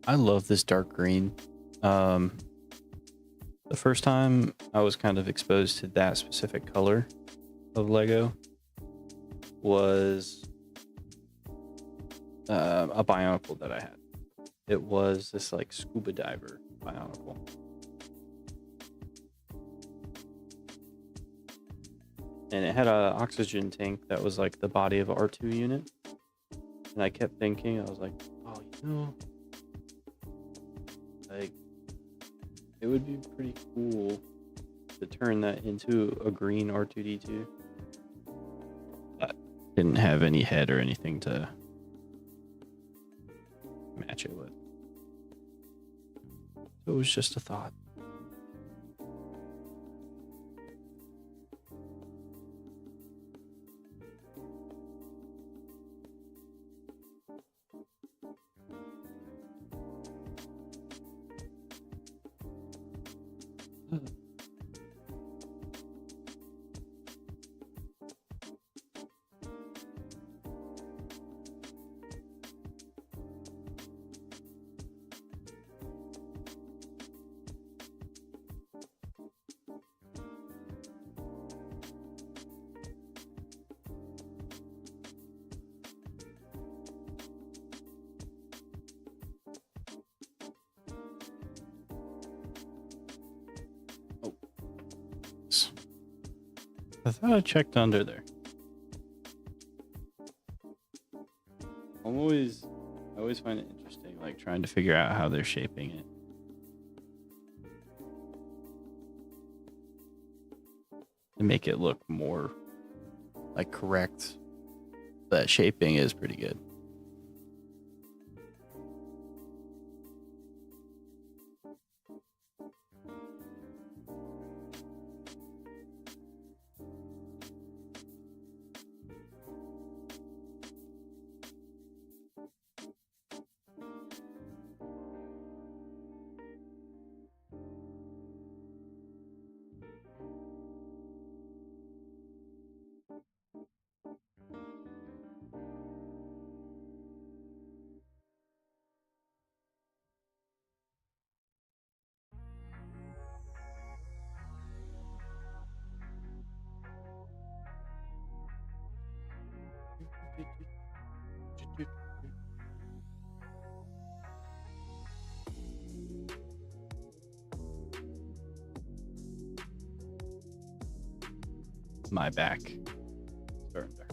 I love this dark green. The first time I was kind of exposed to that specific color of Lego was a Bionicle that I had. It was this like scuba diver Bionicle. And it had an oxygen tank that was like the body of an R2 unit. And I kept thinking, I was like, oh, you know, like, it would be pretty cool to turn that into a green R2D2. But didn't have any head or anything to match it with. So it was just a thought. I thought I checked under there. I always find it interesting, like trying to figure out how they're shaping it. To make it look more like correct. That shaping is pretty good. My back. Starting to hurt.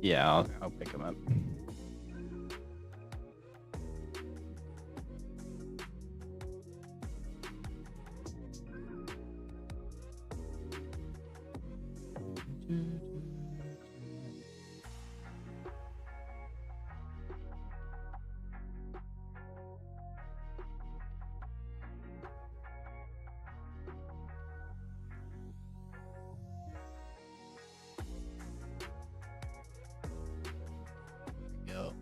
Yeah, I'll pick him up. Go.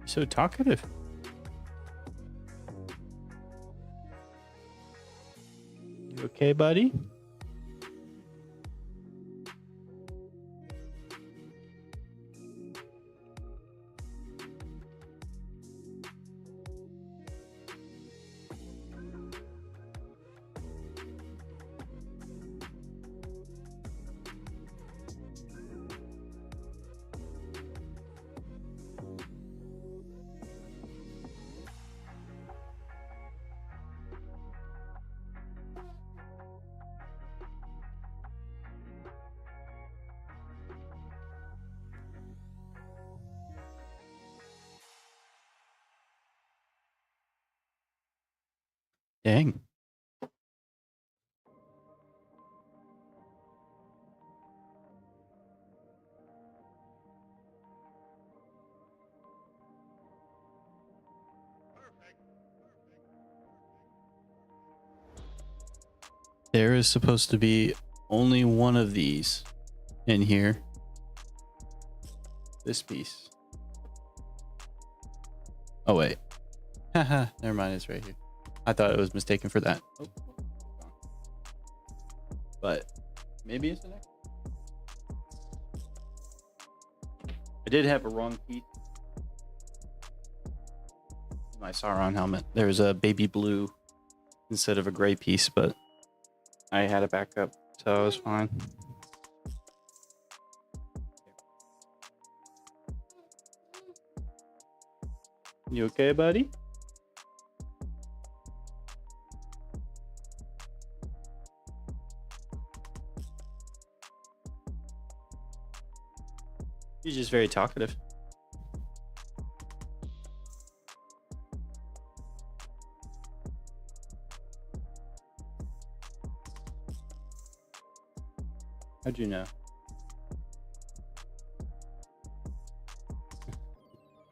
So talkative. You okay, buddy? Dang. There is supposed to be only one of these in here. This piece. Oh, wait. Haha, never mind. It's right here. I thought it was mistaken for that. Oh. But maybe it's the next. I did have a wrong piece. My Sauron helmet. There's a baby blue instead of a gray piece, but I had it back up, so I was fine. You okay, buddy? He's just very talkative. How'd you know?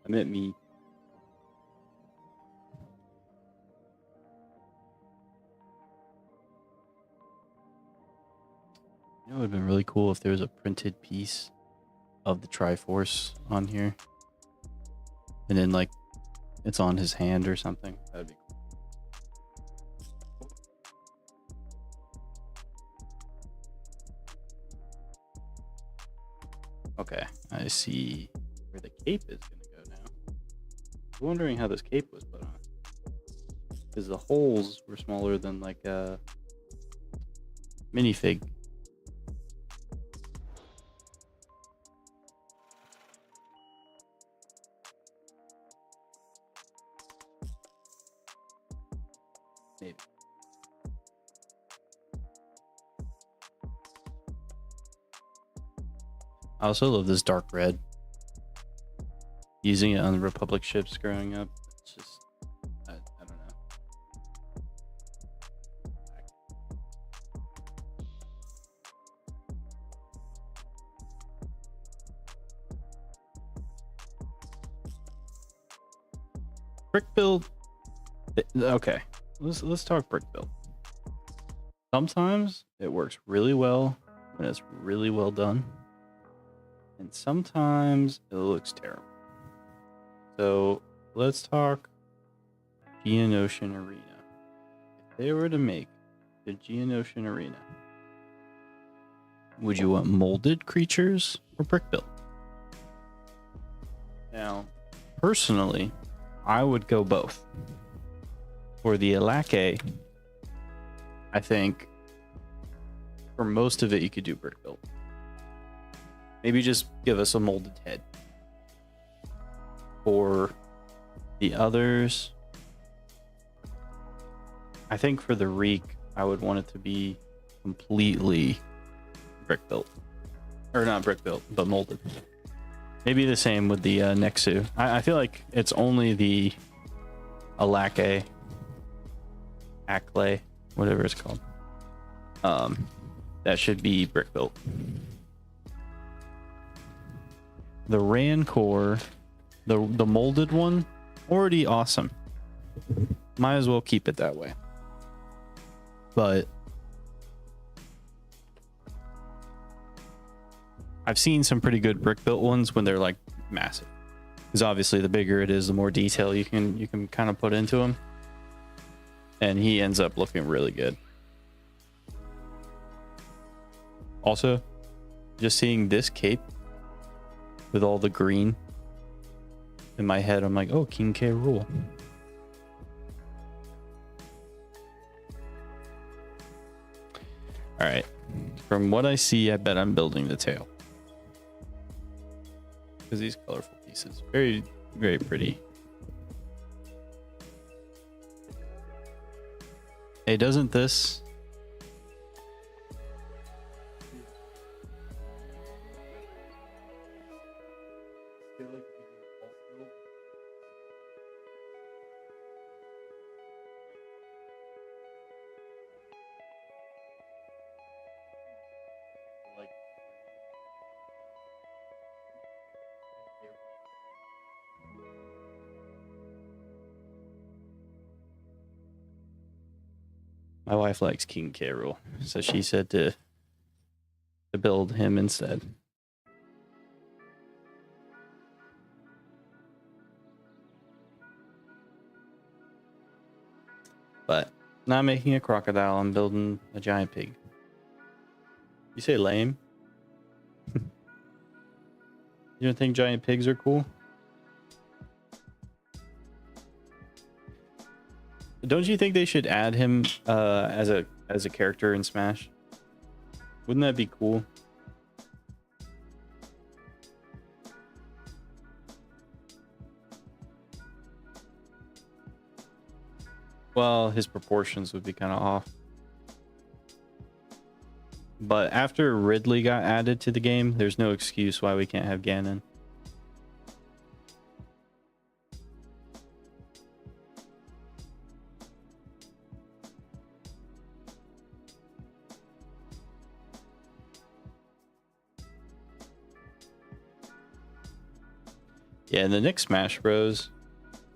I meant me. You know, it would have been really cool if there was a printed piece of the Triforce on here. And then, like, it's on his hand or something. That'd be cool. Okay, I see where the cape is going to go now. I'm wondering how this cape was put on. Because the holes were smaller than, like, a minifig. Maybe. I also love this dark red. Using it on the Republic ships growing up. It's just, I don't know. Brick build. Okay, let's talk brick build. Sometimes it works really well when it's really well done, and sometimes it looks terrible. So let's talk Geonosian Arena. If they were to make the Geonosian Arena, would you want molded creatures or brick built? Now, personally, I would go both. For the Elake, I think for most of it you could do brick built. Maybe just give us a molded head. For the others, I think for the Reek, I would want it to be completely brick built. Or not brick built, but molded. Maybe the same with the Nexu. I feel like it's only the Elake, Acklay, whatever it's called. That should be brick built. The Rancor, the molded one, already awesome. Might as well keep it that way. But I've seen some pretty good brick built ones when they're like massive. Because obviously the bigger it is, the more detail you can kind of put into them. And he ends up looking really good. Also, just seeing this cape with all the green in my head, I'm like, oh, King K. Rool. All right. From what I see, I bet I'm building the tail. Because these colorful pieces, very, very pretty. Hey, doesn't this... My wife likes King K. Rool, so she said to build him instead. But not making a crocodile, I'm building a giant pig. You say lame? You don't think giant pigs are cool? Don't you think they should add him as a character in Smash? Wouldn't that be cool? Well, his proportions would be kind of off. But after Ridley got added to the game, there's no excuse why we can't have Ganon. Yeah, in the next Smash Bros.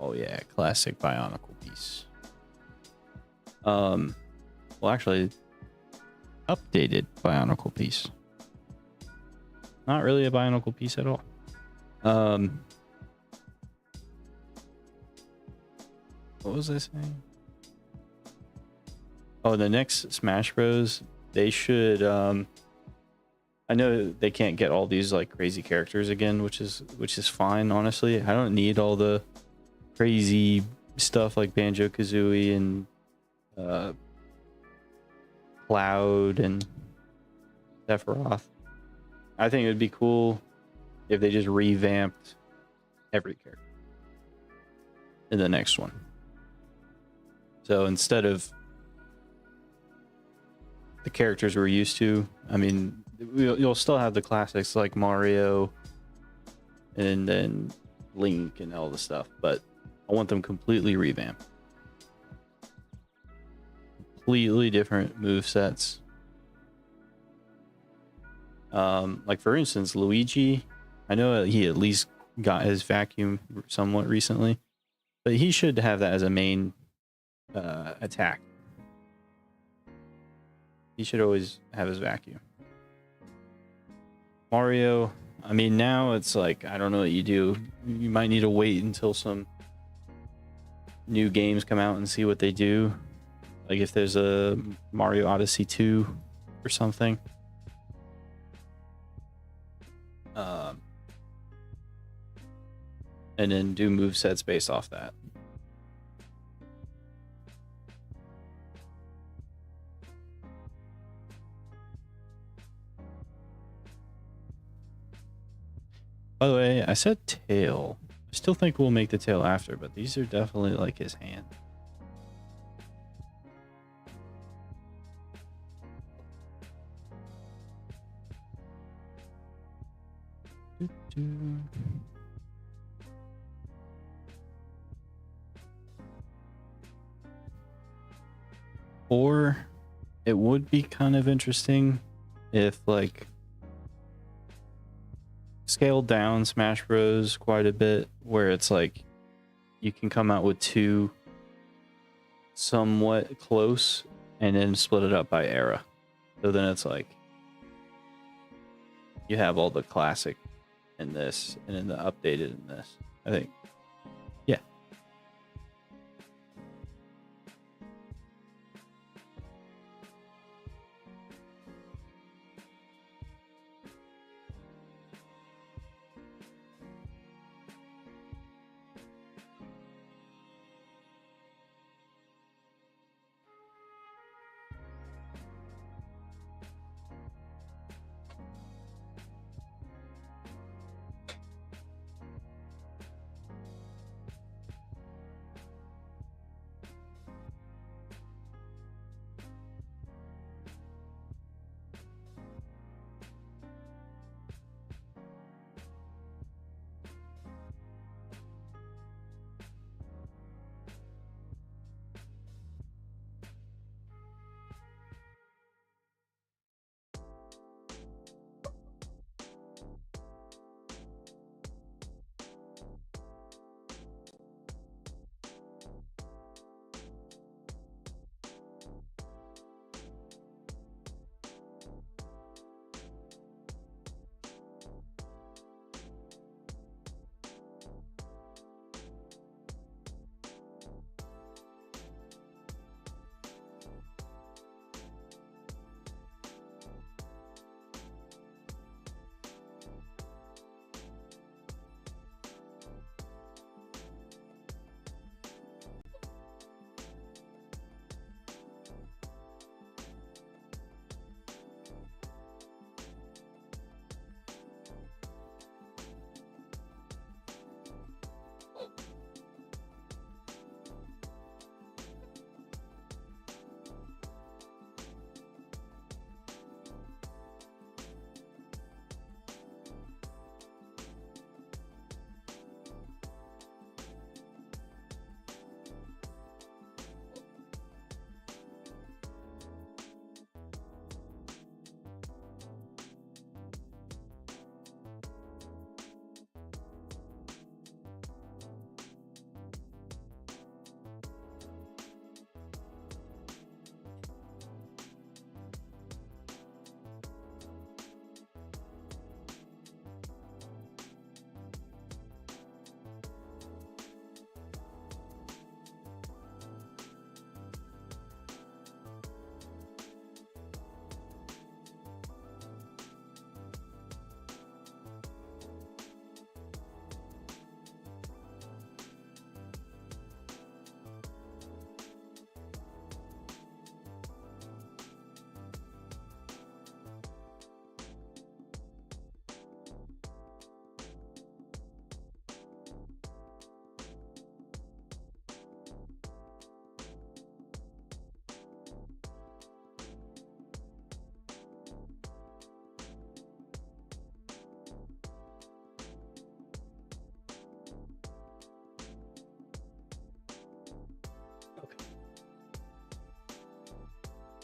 Oh yeah, classic Bionicle piece. Well, actually, updated Bionicle piece. Not really a Bionicle piece at all. What was I saying? Oh, the next Smash Bros. They should. I know they can't get all these like crazy characters again, which is fine. Honestly, I don't need all the crazy stuff like Banjo-Kazooie and Cloud and Sephiroth. I think it would be cool if they just revamped every character in the next one. So instead of the characters we're used to, I mean, you'll still have the classics like Mario and then Link and all the stuff, but I want them completely revamped. Completely different move sets. Like for instance, Luigi, I know he at least got his vacuum somewhat recently, But he should have that as a main attack. He should always have his vacuum. Mario, I mean, now it's like, I don't know what you do. You might need to wait until some new games come out and see what they do. Like if there's a Mario Odyssey 2 or something. And then do movesets based off that. By the way, I said tail. I still think we'll make the tail after, but these are definitely like his hand. Or it would be kind of interesting if like scaled down Smash Bros quite a bit, where it's like you can come out with two somewhat close and then split it up by era. So then it's like you have all the classic in this and then the updated in this. I think. Yeah.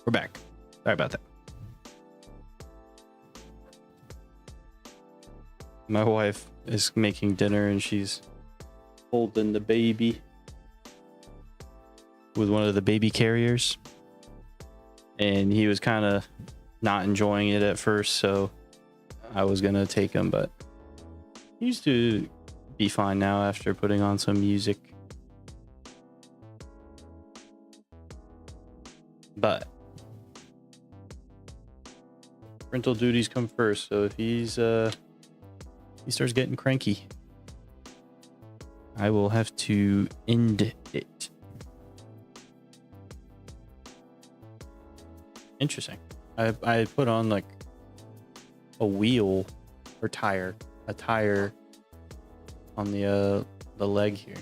We're back. Sorry about that. My wife is making dinner and she's holding the baby. with one of the baby carriers, and he was kind of not enjoying it at first, so I was gonna take him, but he used to be fine now after putting on some music. But parental duties come first, so if he starts getting cranky, I will have to end it. Interesting. I put on like a wheel or a tire on the leg here.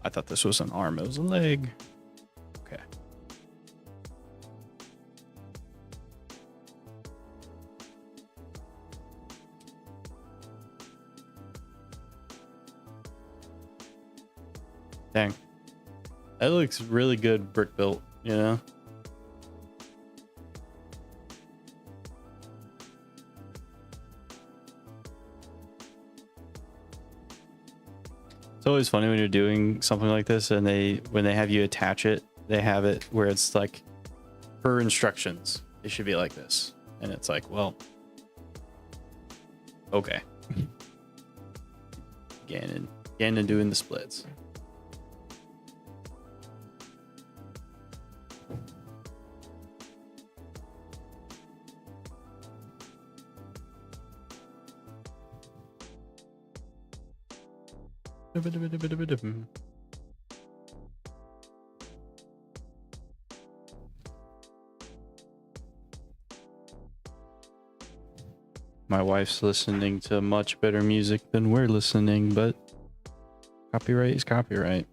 I thought this was an arm. It was a leg. Okay. Dang. That looks really good brick built, you know? It's always funny when you're doing something like this and when they have you attach it, they have it where it's like per instructions, it should be like this. And it's like, well, okay. Ganon doing the splits. My wife's listening to much better music than we're listening, but copyright is copyright.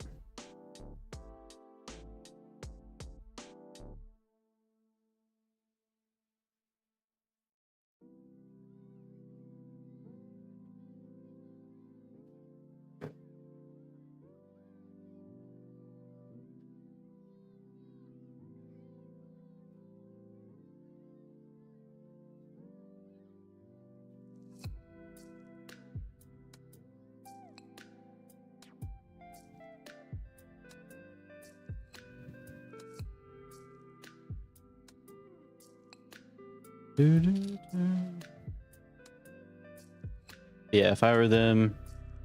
Yeah, if I were them,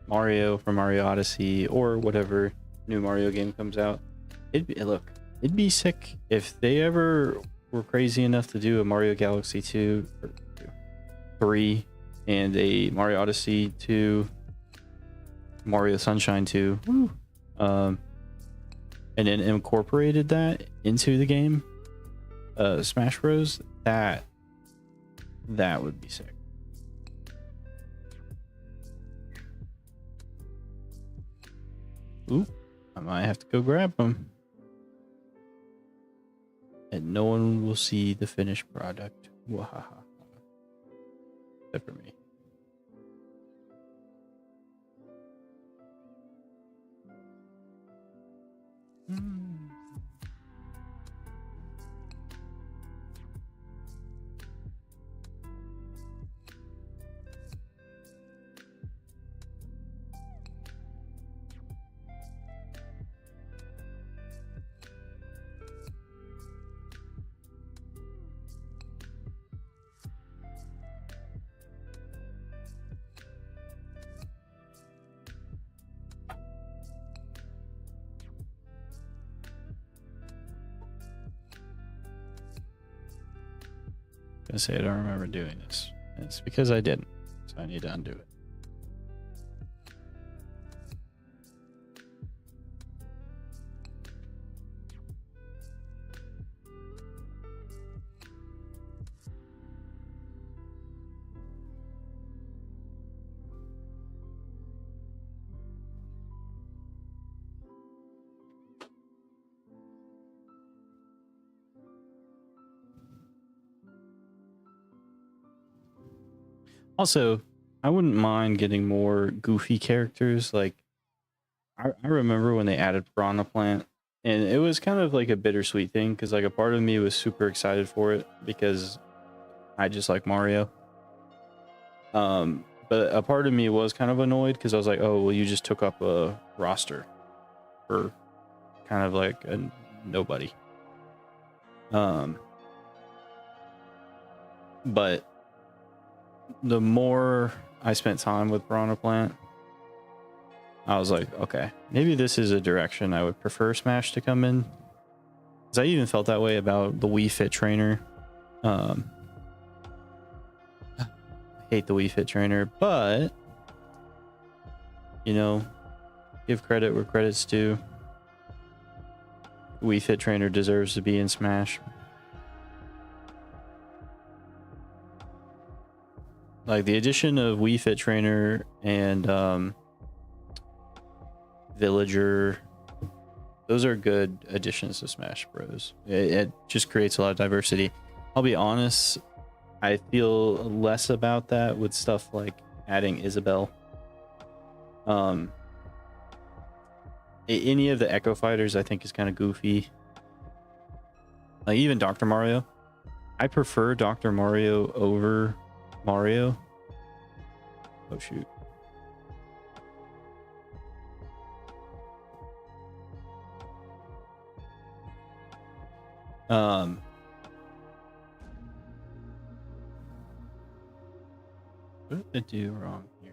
Mario from Mario Odyssey or whatever new Mario game comes out, it'd be sick if they ever were crazy enough to do a Mario Galaxy 2 or 3 and a Mario Odyssey 2, Mario Sunshine 2, and then incorporated that into the game, Smash Bros. That would be sick. Ooh, I might have to go grab them. And no one will see the finished product. Wahaha. Except for me. I say I don't remember doing this. It's because I didn't, so I need to undo it. Also, I wouldn't mind getting more goofy characters. Like, I remember when they added Piranha Plant, and it was kind of like a bittersweet thing because, like, a part of me was super excited for it because I just like Mario. But But a part of me was kind of annoyed because I was like, oh, well, you just took up a roster for kind of like a nobody. But the more I spent time with Piranha Plant, I was like, okay, maybe this is a direction I would prefer Smash to come in. Because I even felt that way about the Wii Fit Trainer. I hate the Wii Fit Trainer, but, you know, give credit where credit's due. Wii Fit Trainer deserves to be in Smash. Like the addition of Wii Fit Trainer and Villager, those are good additions to Smash Bros. It just creates a lot of diversity. I'll be honest, I feel less about that with stuff like adding Isabelle. Any of the Echo Fighters I think is kind of goofy. Like even Dr. Mario. I prefer Dr. Mario over Mario. Oh shoot. What did I do wrong here?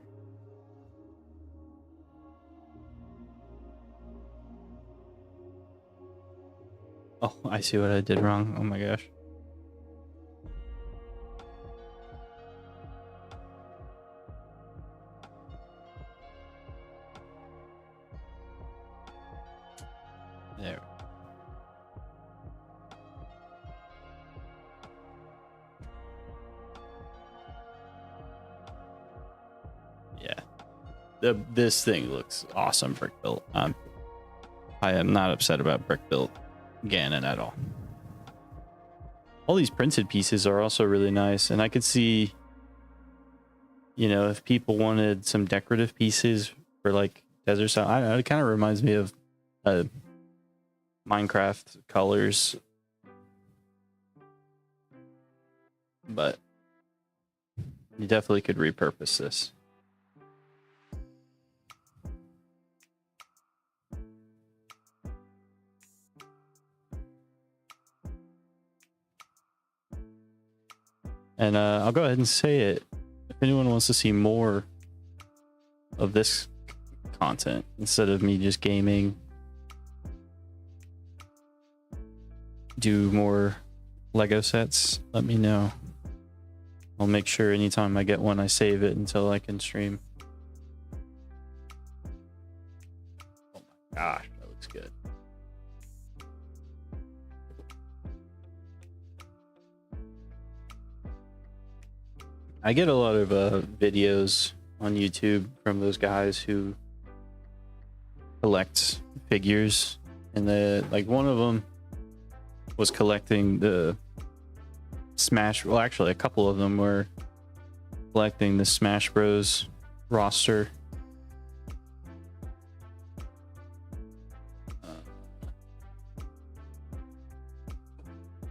Oh, I see what I did wrong. Oh my gosh. There. Yeah. This thing looks awesome brick built. I am not upset about brick built Ganon at all. All these printed pieces are also really nice, and I could see, you know, if people wanted some decorative pieces for like desert style, it kind of reminds me of Minecraft colors, but you definitely could repurpose this. And I'll go ahead and say it. If anyone wants to see more of this content instead of me just gaming, do more Lego sets, let me know. I'll make sure anytime I get one, I save it until I can stream. Oh my gosh, that looks good. I get a lot of videos on YouTube from those guys who collect figures, and like one of them was collecting the Smash. Well, actually, a couple of them were collecting the Smash Bros. Roster.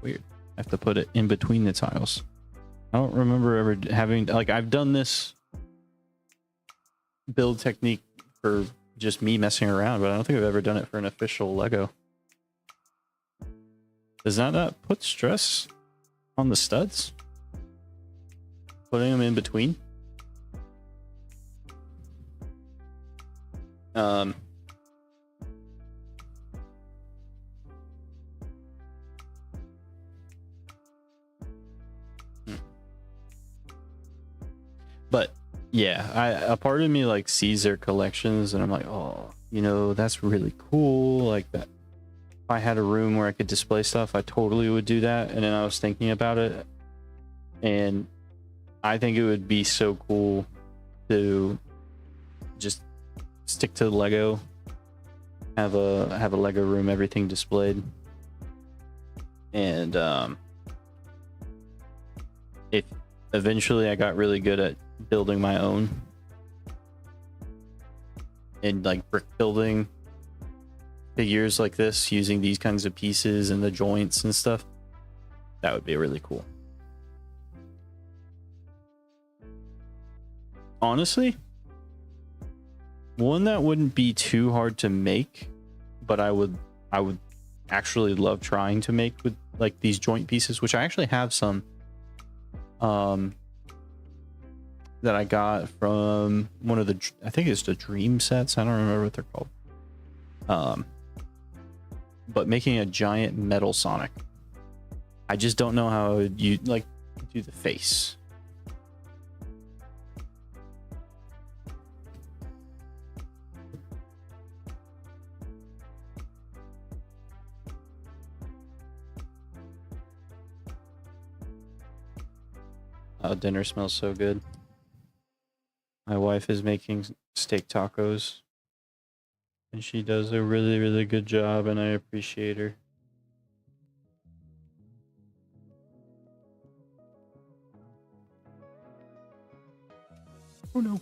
Weird. I have to put it in between the tiles. I don't remember ever having, like, I've done this build technique for just me messing around, but I don't think I've ever done it for an official Lego. Does that not put stress on the studs? Putting them in between? But yeah, a part of me like sees their collections and I'm like, oh, you know, that's really cool. Like that. If I had a room where I could display stuff, I totally would do that. And then I was thinking about it, and I think it would be so cool to just stick to Lego, have a Lego room, everything displayed. And if eventually I got really good at building my own and like brick building figures like this using these kinds of pieces and the joints and stuff, that would be really cool. Honestly, one that wouldn't be too hard to make, but I would actually love trying to make with like these joint pieces, which I actually have some that I got from one of the, I think it's the Dream sets. I don't remember what they're called. But making a giant metal Sonic. I just don't know how you like do the face. Oh, dinner smells so good. My wife is making steak tacos, and she does a really, really good job, and I appreciate her. Oh no.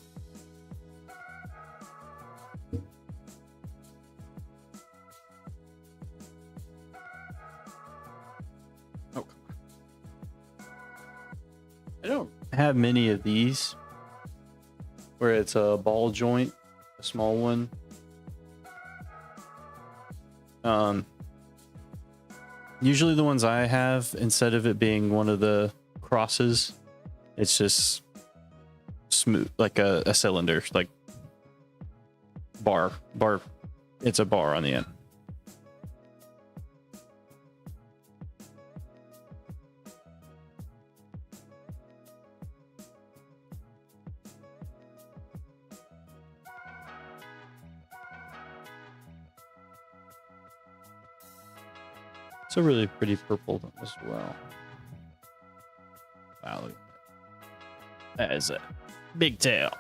Oh, come on. I don't have many of these where it's a ball joint, a small one. Usually the ones I have, instead of it being one of the crosses, it's just smooth, like a cylinder, like bar. It's a bar on the end. It's a really pretty purple as well. Wow, look at that. That is a big tail.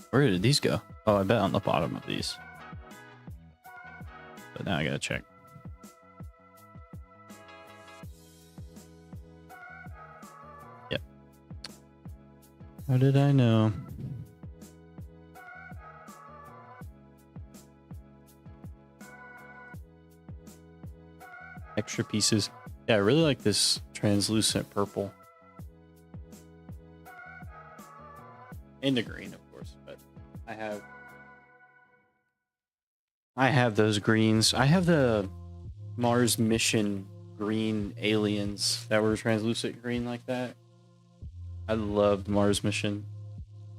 Where did these go? Oh, I bet on the bottom of these. But now I gotta check. Yep. How did I know? Extra pieces. Yeah, I really like this translucent purple. And the green, of course, but I have those greens. I have the Mars mission green aliens that were translucent green like that. I loved Mars mission.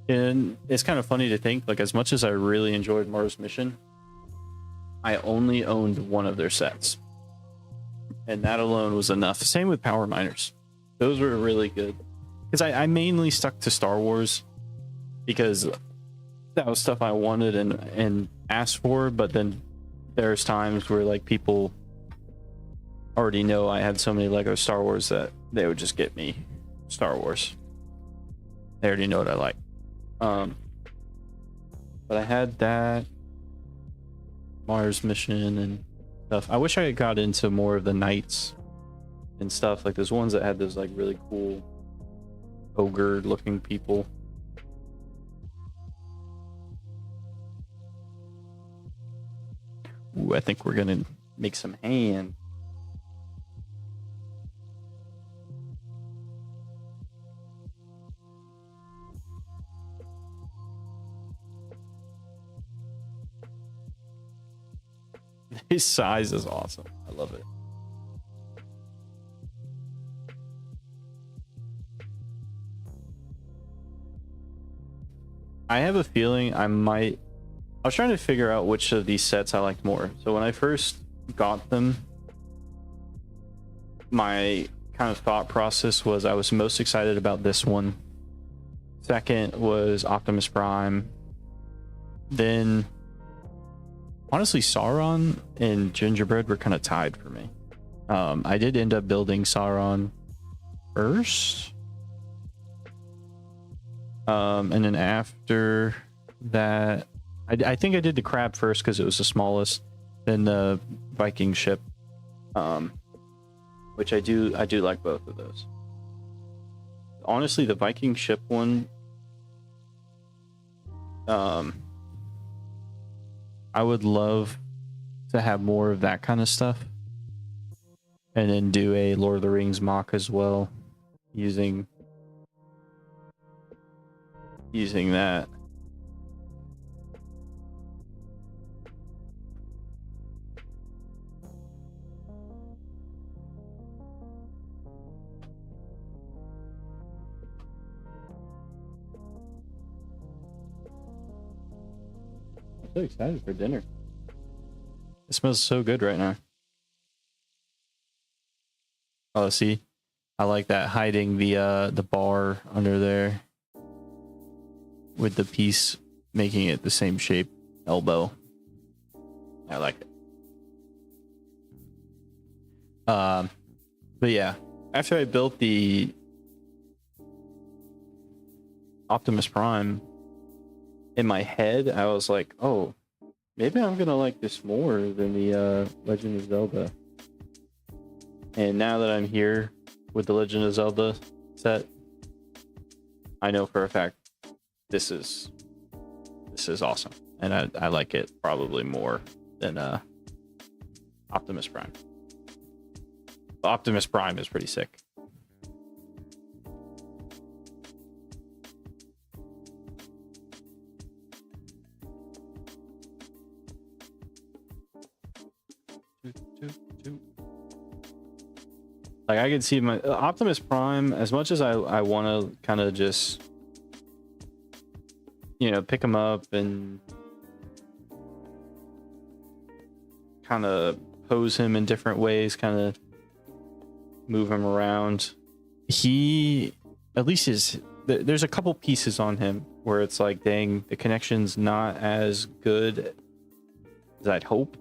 And it's kind of funny to think, like, as much as I really enjoyed Mars mission, I only owned one of their sets. And that alone was enough. Same with Power Miners. Those were really good. Because I mainly stuck to Star Wars because that was stuff I wanted and asked for. But then there's times where like people already know I had so many Lego Star Wars that they would just get me Star Wars. They already know what I like. But I had that Mars mission and stuff. I wish I had got into more of the knights and stuff, like those ones that had those like really cool ogre looking people. Ooh, I think we're gonna make some hand. His size is awesome. I love it. I have a feeling I was trying to figure out which of these sets I liked more. So when I first got them, my kind of thought process was I was most excited about this one. Second was Optimus Prime. Then honestly, Sauron and Gingerbread were kind of tied for me. I did end up building Sauron first. And then after that, I think I did the crab first because it was the smallest. Then the Viking ship, which I do like both of those. Honestly, the Viking ship one, I would love to have more of that kind of stuff. And then do a Lord of the Rings mock as well, using using that. I'm so excited for dinner. It smells so good right now. Oh, see, I like that, hiding the bar under there with the piece, making it the same shape, elbow. I like it. But yeah, after I built the Optimus Prime, in my head, I was like, oh, maybe I'm gonna like this more than the Legend of Zelda. And now that I'm here with the Legend of Zelda set, I know for a fact this is awesome, and I like it probably more than Optimus Prime. Optimus Prime is pretty sick. Like, I can see my Optimus Prime, as much as I want to kind of just, you know, pick him up and kind of pose him in different ways, kind of move him around. He, at least there's a couple pieces on him where it's like, dang, the connection's not as good as I'd hope.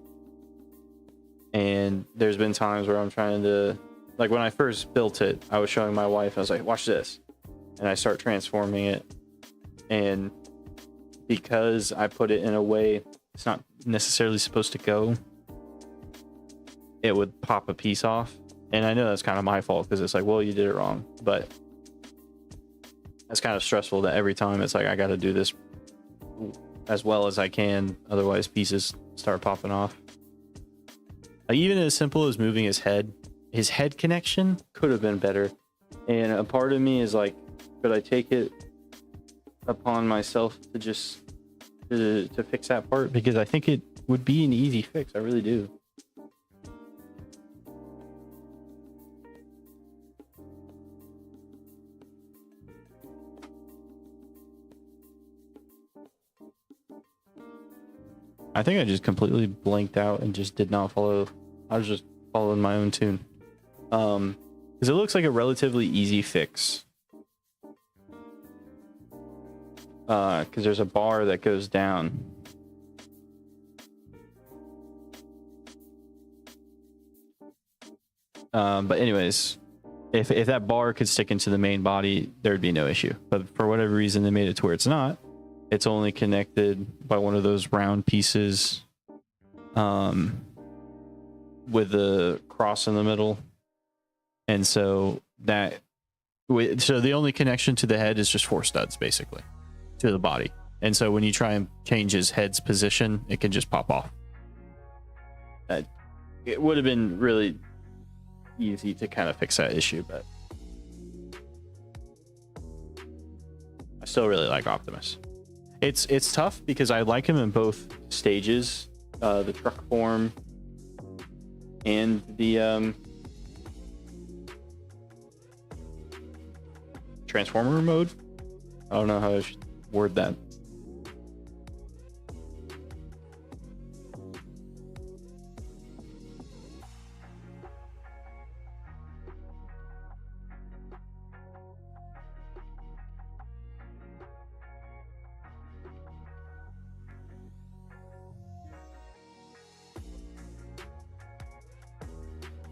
And there's been times where I'm trying to, like when I first built it, I was showing my wife, I was like, watch this. And I start transforming it. And because I put it in a way it's not necessarily supposed to go, it would pop a piece off. And I know that's kind of my fault, because it's like, well, you did it wrong. But that's kind of stressful that every time it's like, I got to do this as well as I can. Otherwise pieces start popping off. Like, even as simple as moving his head connection could have been better. And a part of me is like, could I take it upon myself to just to fix that part? Because I think it would be an easy fix. I really do. I think I just completely blanked out and just did not follow. I was just following my own tune. Because it looks like a relatively easy fix. Because there's a bar that goes down. But anyways, if that bar could stick into the main body, there'd be no issue. But for whatever reason, they made it to where it's not. It's only connected by one of those round pieces, with the cross in the middle. And so the only connection to the head is just 4 studs, basically, to the body. And so when you try and change his head's position, it can just pop off. It would have been really easy to kind of fix that issue, but I still really like Optimus. It's tough because I like him in both stages, the truck form and the transformer mode. I don't know how I should word that.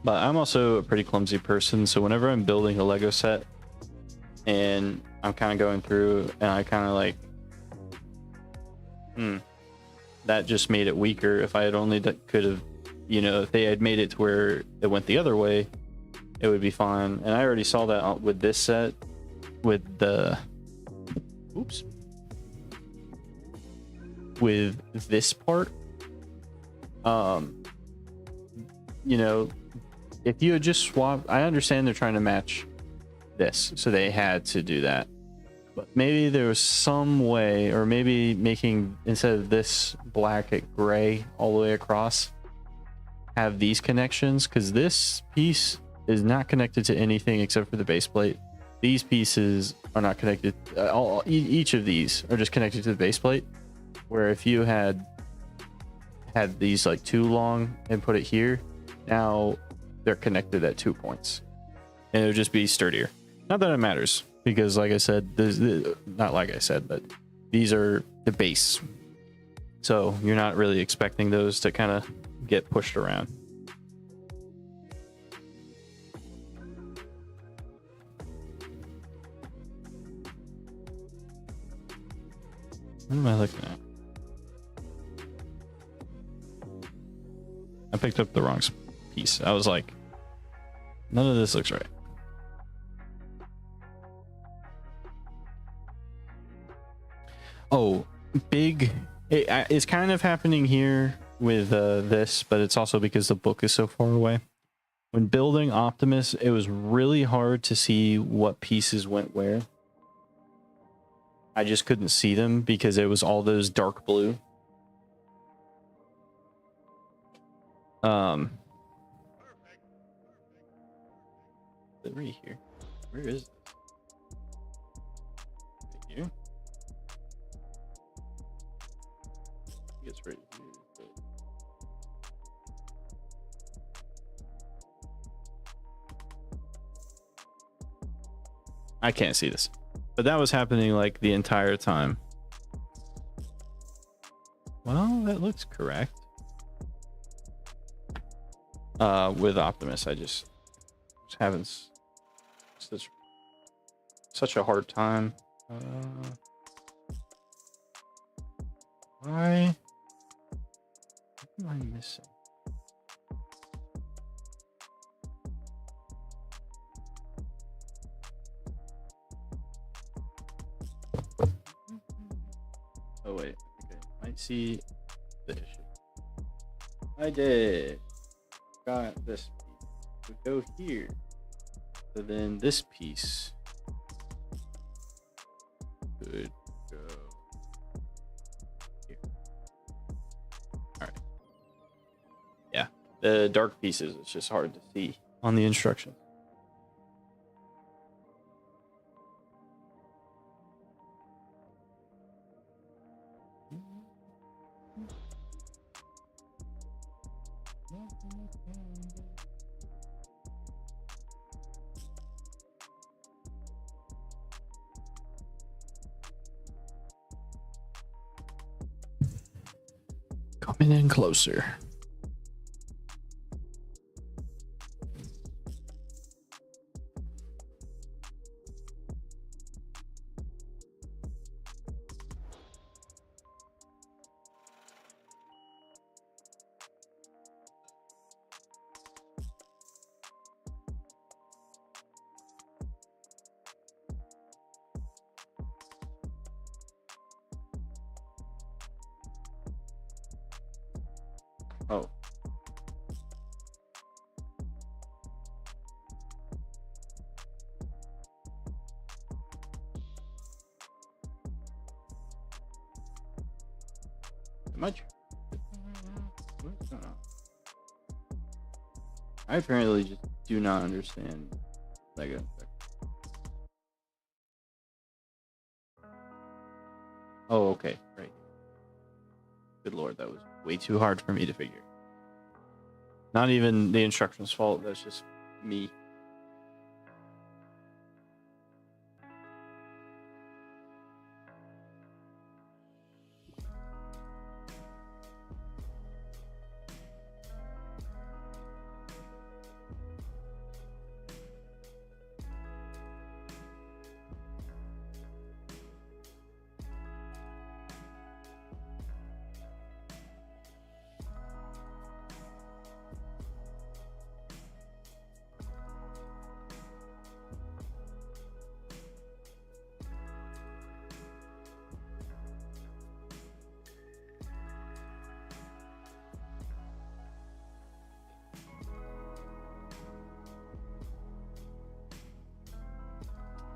But I'm also a pretty clumsy person, so whenever I'm building a Lego set and I'm kind of going through and I kind of like, that just made it weaker. If I had only could have, you know, if they had made it to where it went the other way, it would be fine. And I already saw that with this set, with the, with this part. You know, if you had just swapped, I understand they're trying to match this, so they had to do that. But maybe there was some way, or maybe making, instead of this black at gray all the way across, have these connections, because this piece is not connected to anything except for the base plate. These pieces are not connected. Each of these are just connected to the base plate, where if you had these like too long and put it here, now they're connected at 2 points, and it would just be sturdier. Not that it matters, because like I said, not like I said, but these are the base, so you're not really expecting those to kind of get pushed around. What am I looking at? I picked up the wrong piece. I was like, none of this looks right. Oh, big. It's kind of happening here with this, but it's also because the book is so far away. When building Optimus, it was really hard to see what pieces went where. I just couldn't see them because it was all those dark blue. Right here. Where is this? Right here. It's right here. I can't see this, but that was happening like the entire time. Well, that looks correct. With Optimus, I just having such a hard time. Why? What am I missing? Oh wait, okay. Might see the issue. I did. Got this piece. We go here. So then this piece could go here. All right. Yeah, the dark pieces, it's just hard to see on the instructions. Coming in closer. Oh. Much. What's going on? I apparently just do not understand Lego. Oh, okay, right. Good lord, that was way too hard for me to figure. Not even the instructions' fault, that's just me.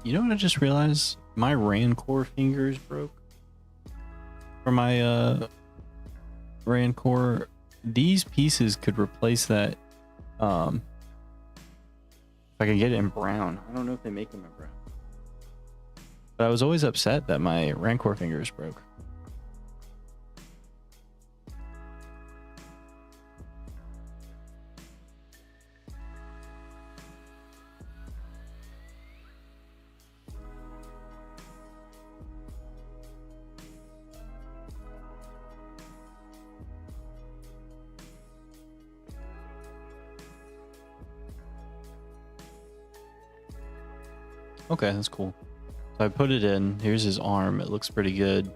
You know what I just realized? my Rancor fingers broke for my Rancor. These pieces could replace that. If I could get it in brown. I don't know if they make them in brown. But I was always upset that my Rancor fingers broke. Okay, that's cool. So I put it in. Here's his arm. It looks pretty good.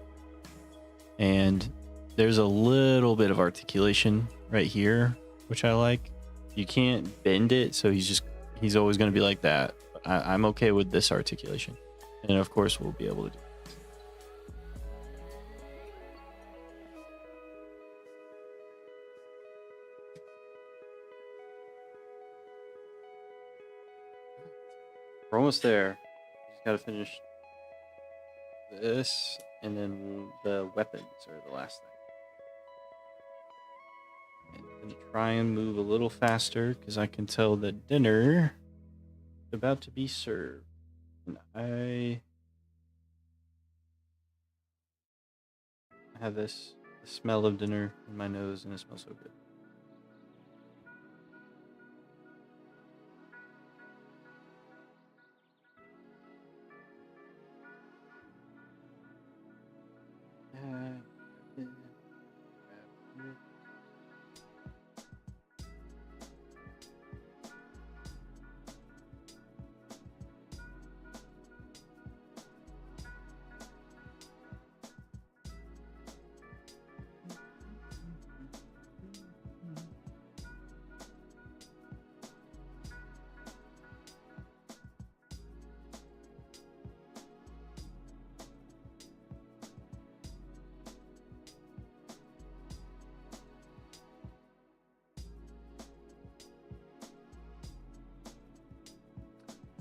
And there's a little bit of articulation right here, which I like. You can't bend it, so he's always going to be like that. I'm okay with this articulation. And of course, we'll be able to do it. We're almost there. Just gotta finish this, and then the weapons are the last thing. I'm gonna try and move a little faster because I can tell that dinner is about to be served. And I have the smell of dinner in my nose, and it smells so good.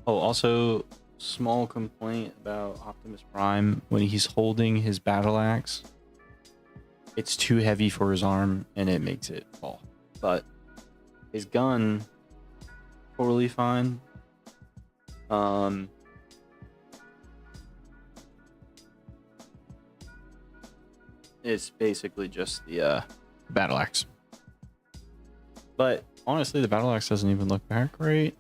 Oh, also, small complaint about Optimus Prime. When he's holding his battle axe, it's too heavy for his arm and it makes it fall. But his gun, totally fine. It's basically just the battle axe. But honestly, the battle axe doesn't even look that great.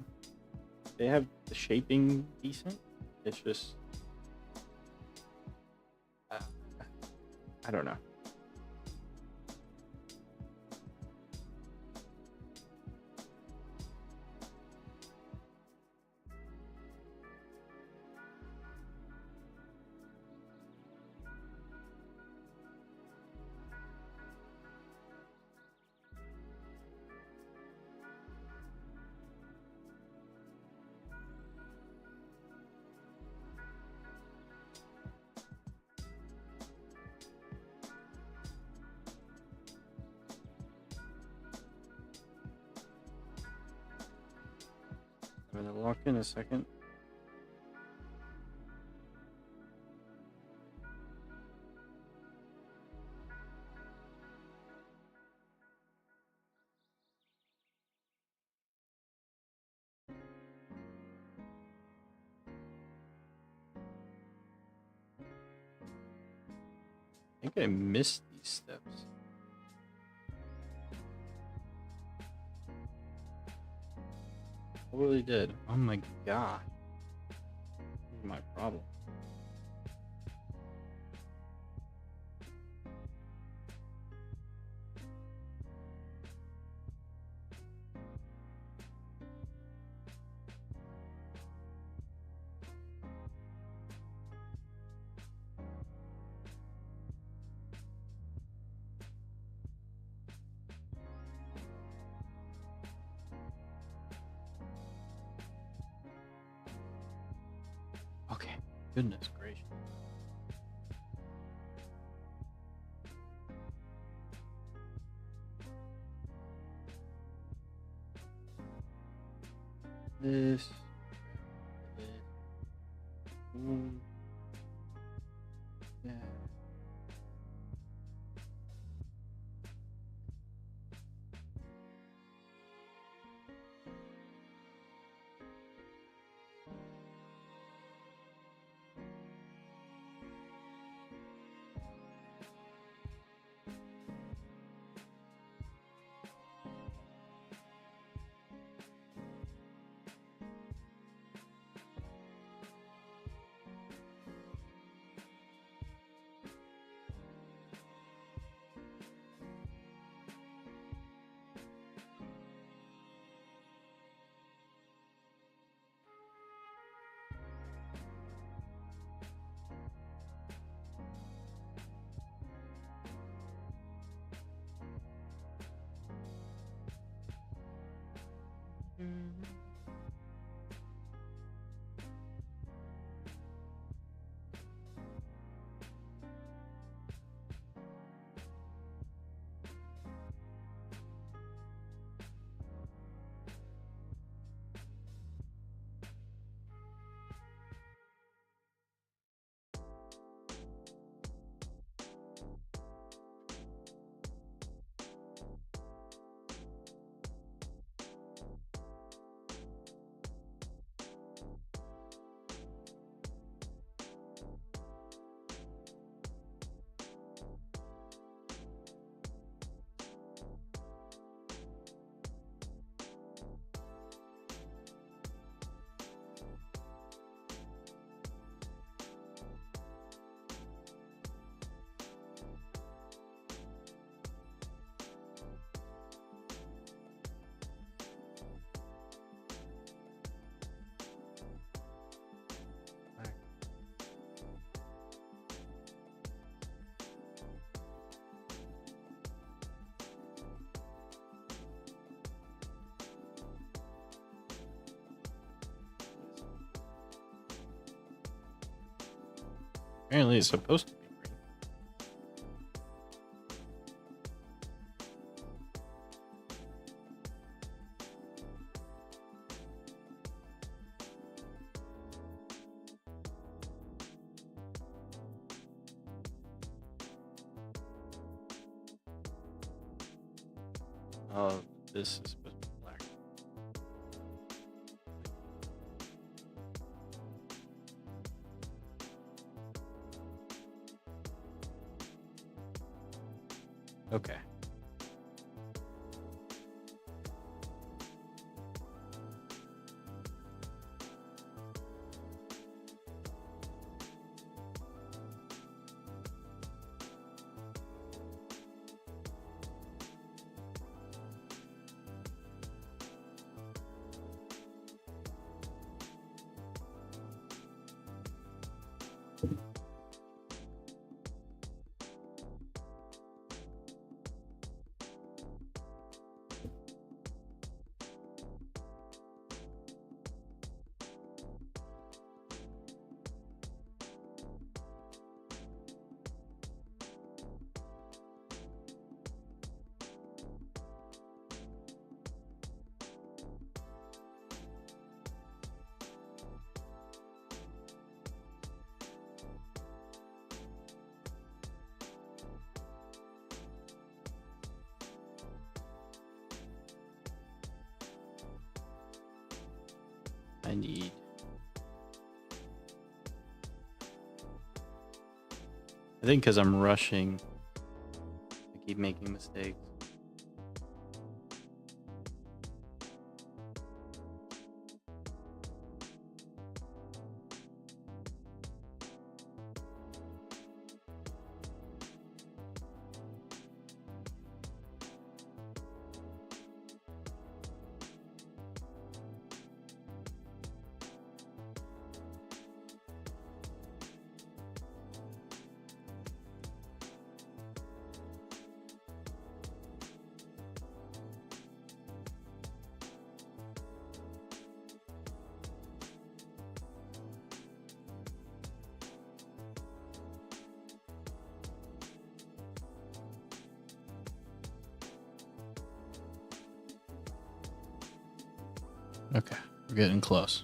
They have the shaping decent. It's just I don't know. I'm gonna lock in a second. I think I missed these steps. I really did. Oh my god. This is my problem. Okay. Goodness gracious. This. Yeah. Apparently it's supposed to be green. Oh, this is supposed to be black. Okay. I need. I think because I'm rushing, I keep making mistakes. Okay, we're getting close.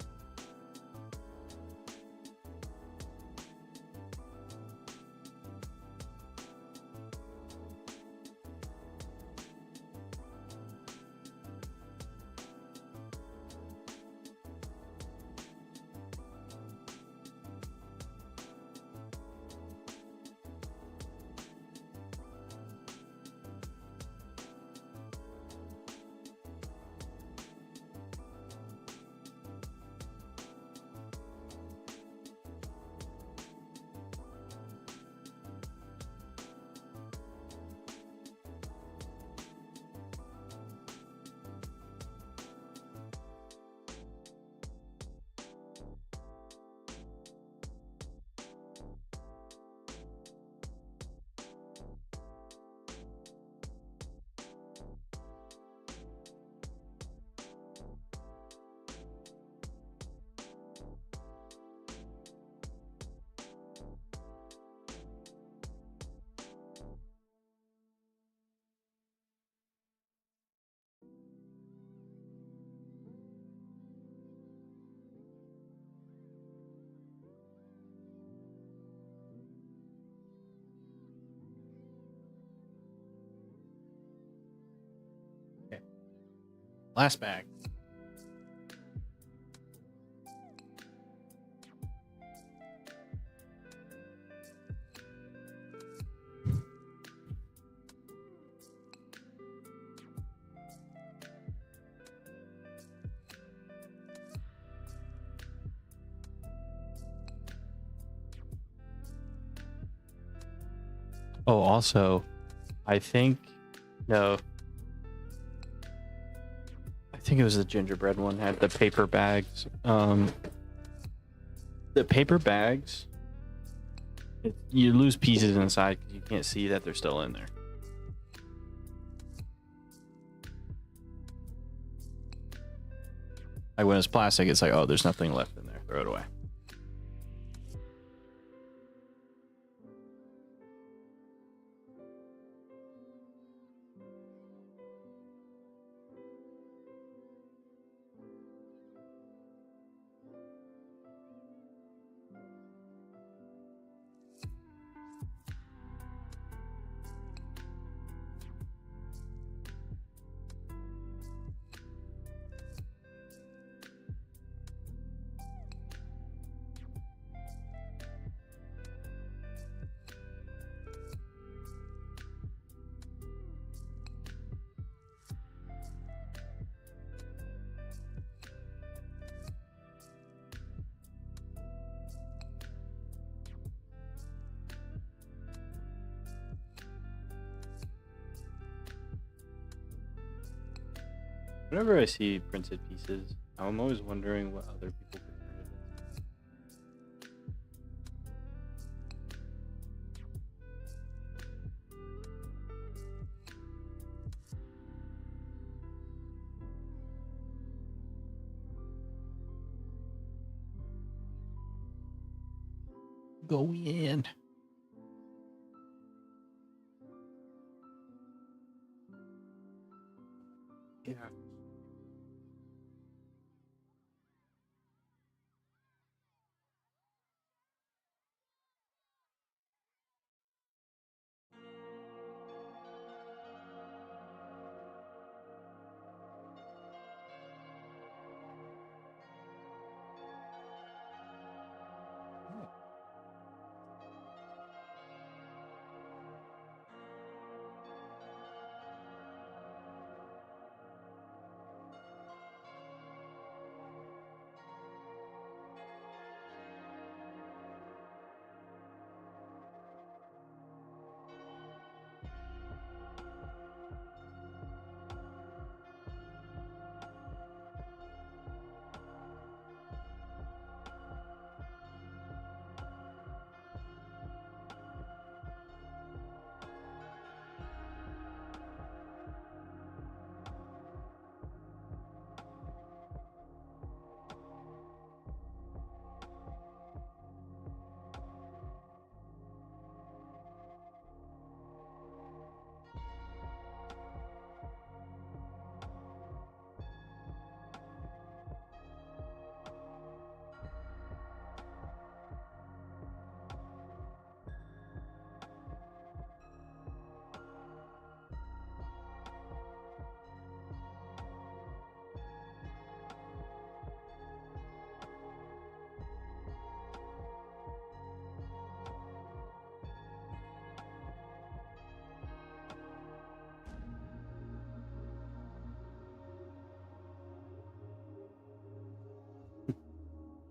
Last bag. Oh, also, I think no. I think it was the gingerbread one had the paper bags. The paper bags, you lose pieces inside because you can't see that they're still in there. Like when it's plastic, it's like, oh, there's nothing left in there. Throw it away. Whenever I see printed pieces, I'm always wondering what other people could turn it into. Go in. Yeah.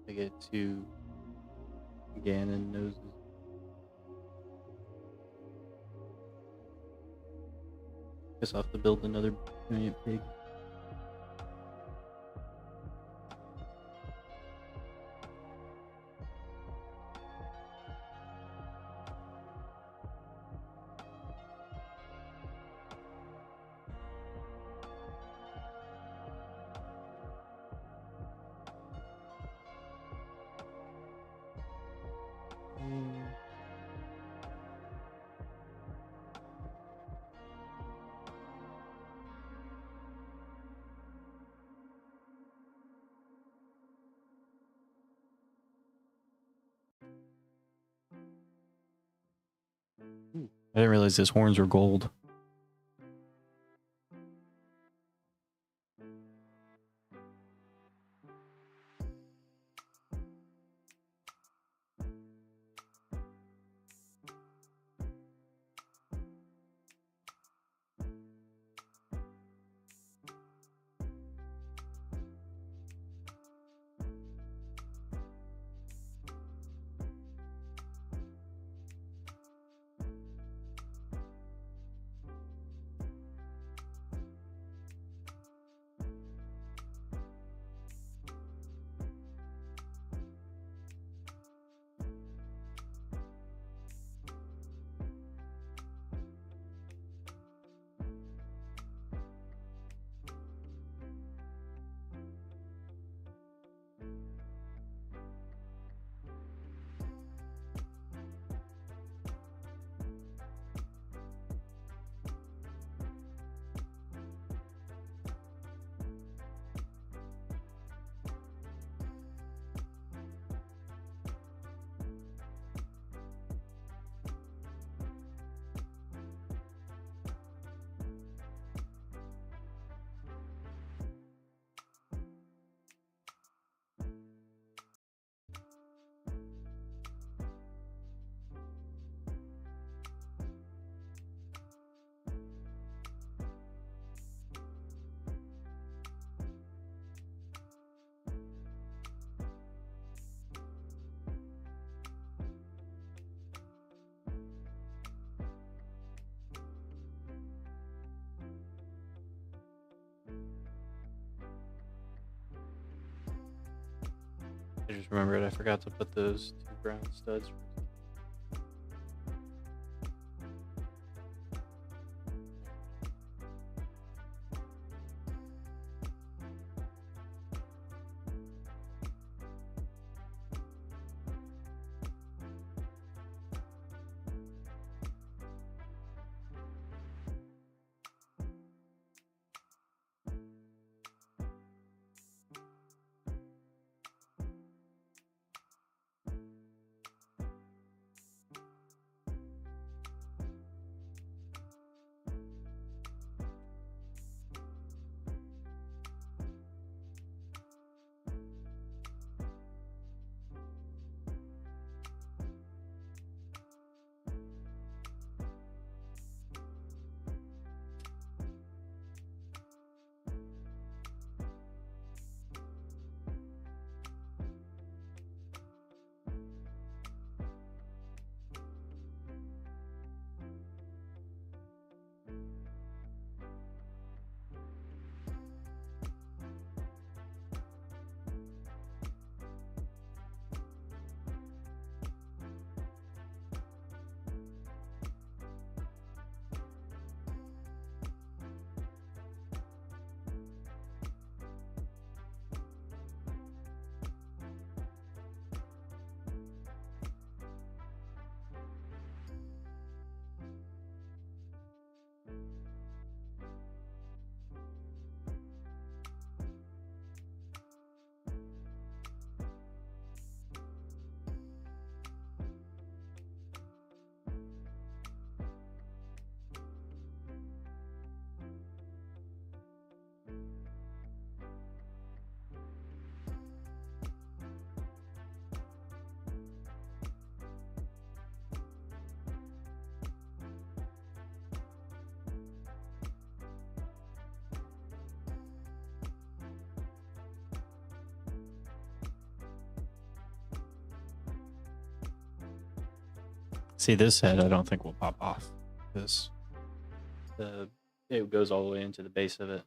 I get two Ganon noses. Guess I'll have to build another giant pig. I didn't realize his horns were gold. I just remembered I forgot to put those 2 brown studs. See, this head I don't think will pop off because it goes all the way into the base of it.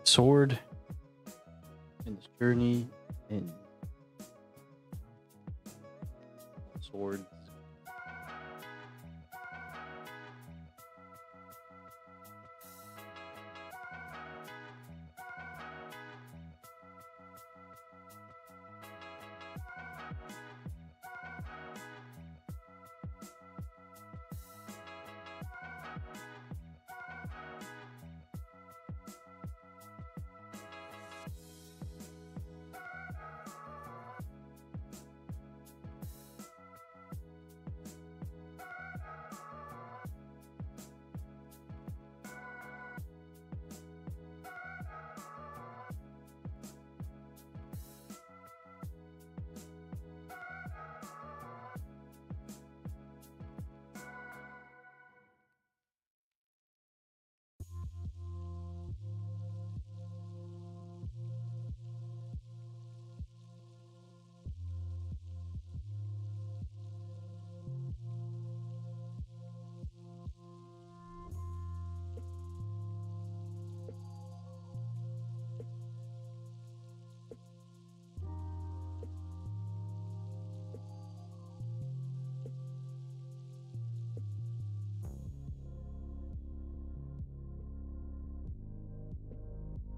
Sword in this journey and swords.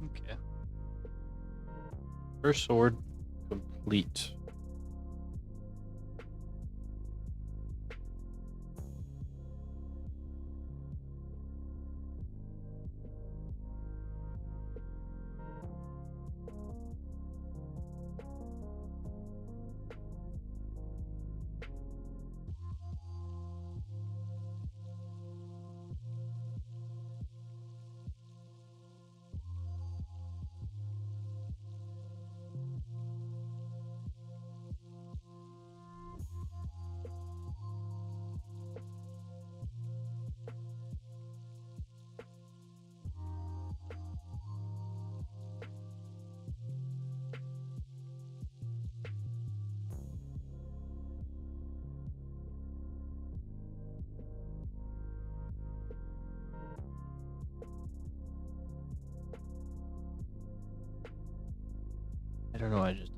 Okay. First sword complete. don't know. I just did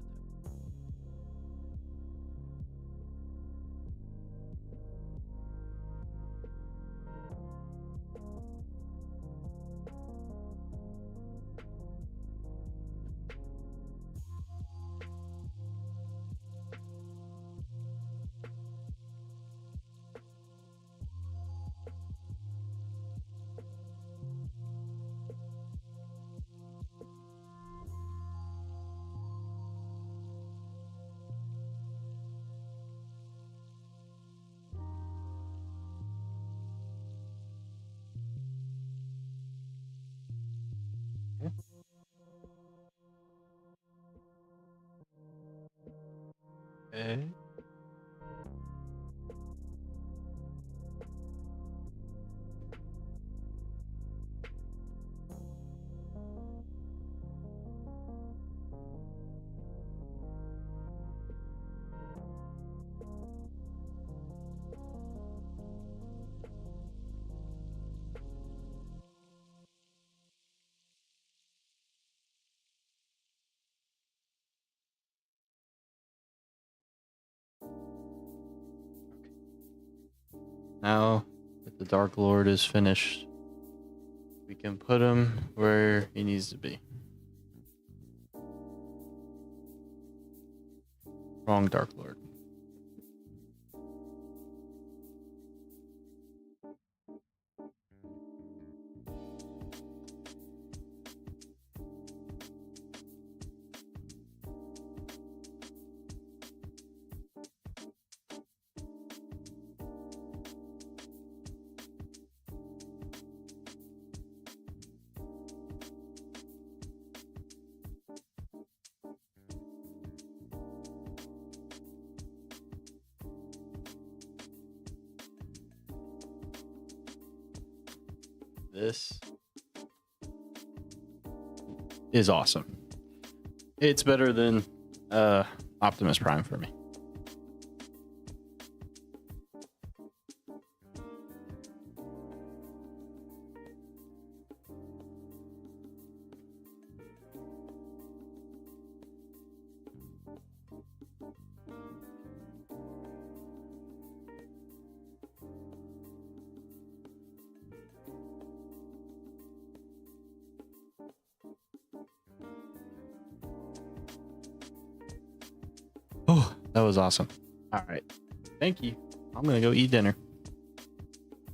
that. Okay. Now that the Dark Lord is finished, we can put him where he needs to be. Wrong Dark Lord. This is awesome. It's better than Optimus Prime for me. Oh, that was awesome. All right. Thank you. I'm going to go eat dinner.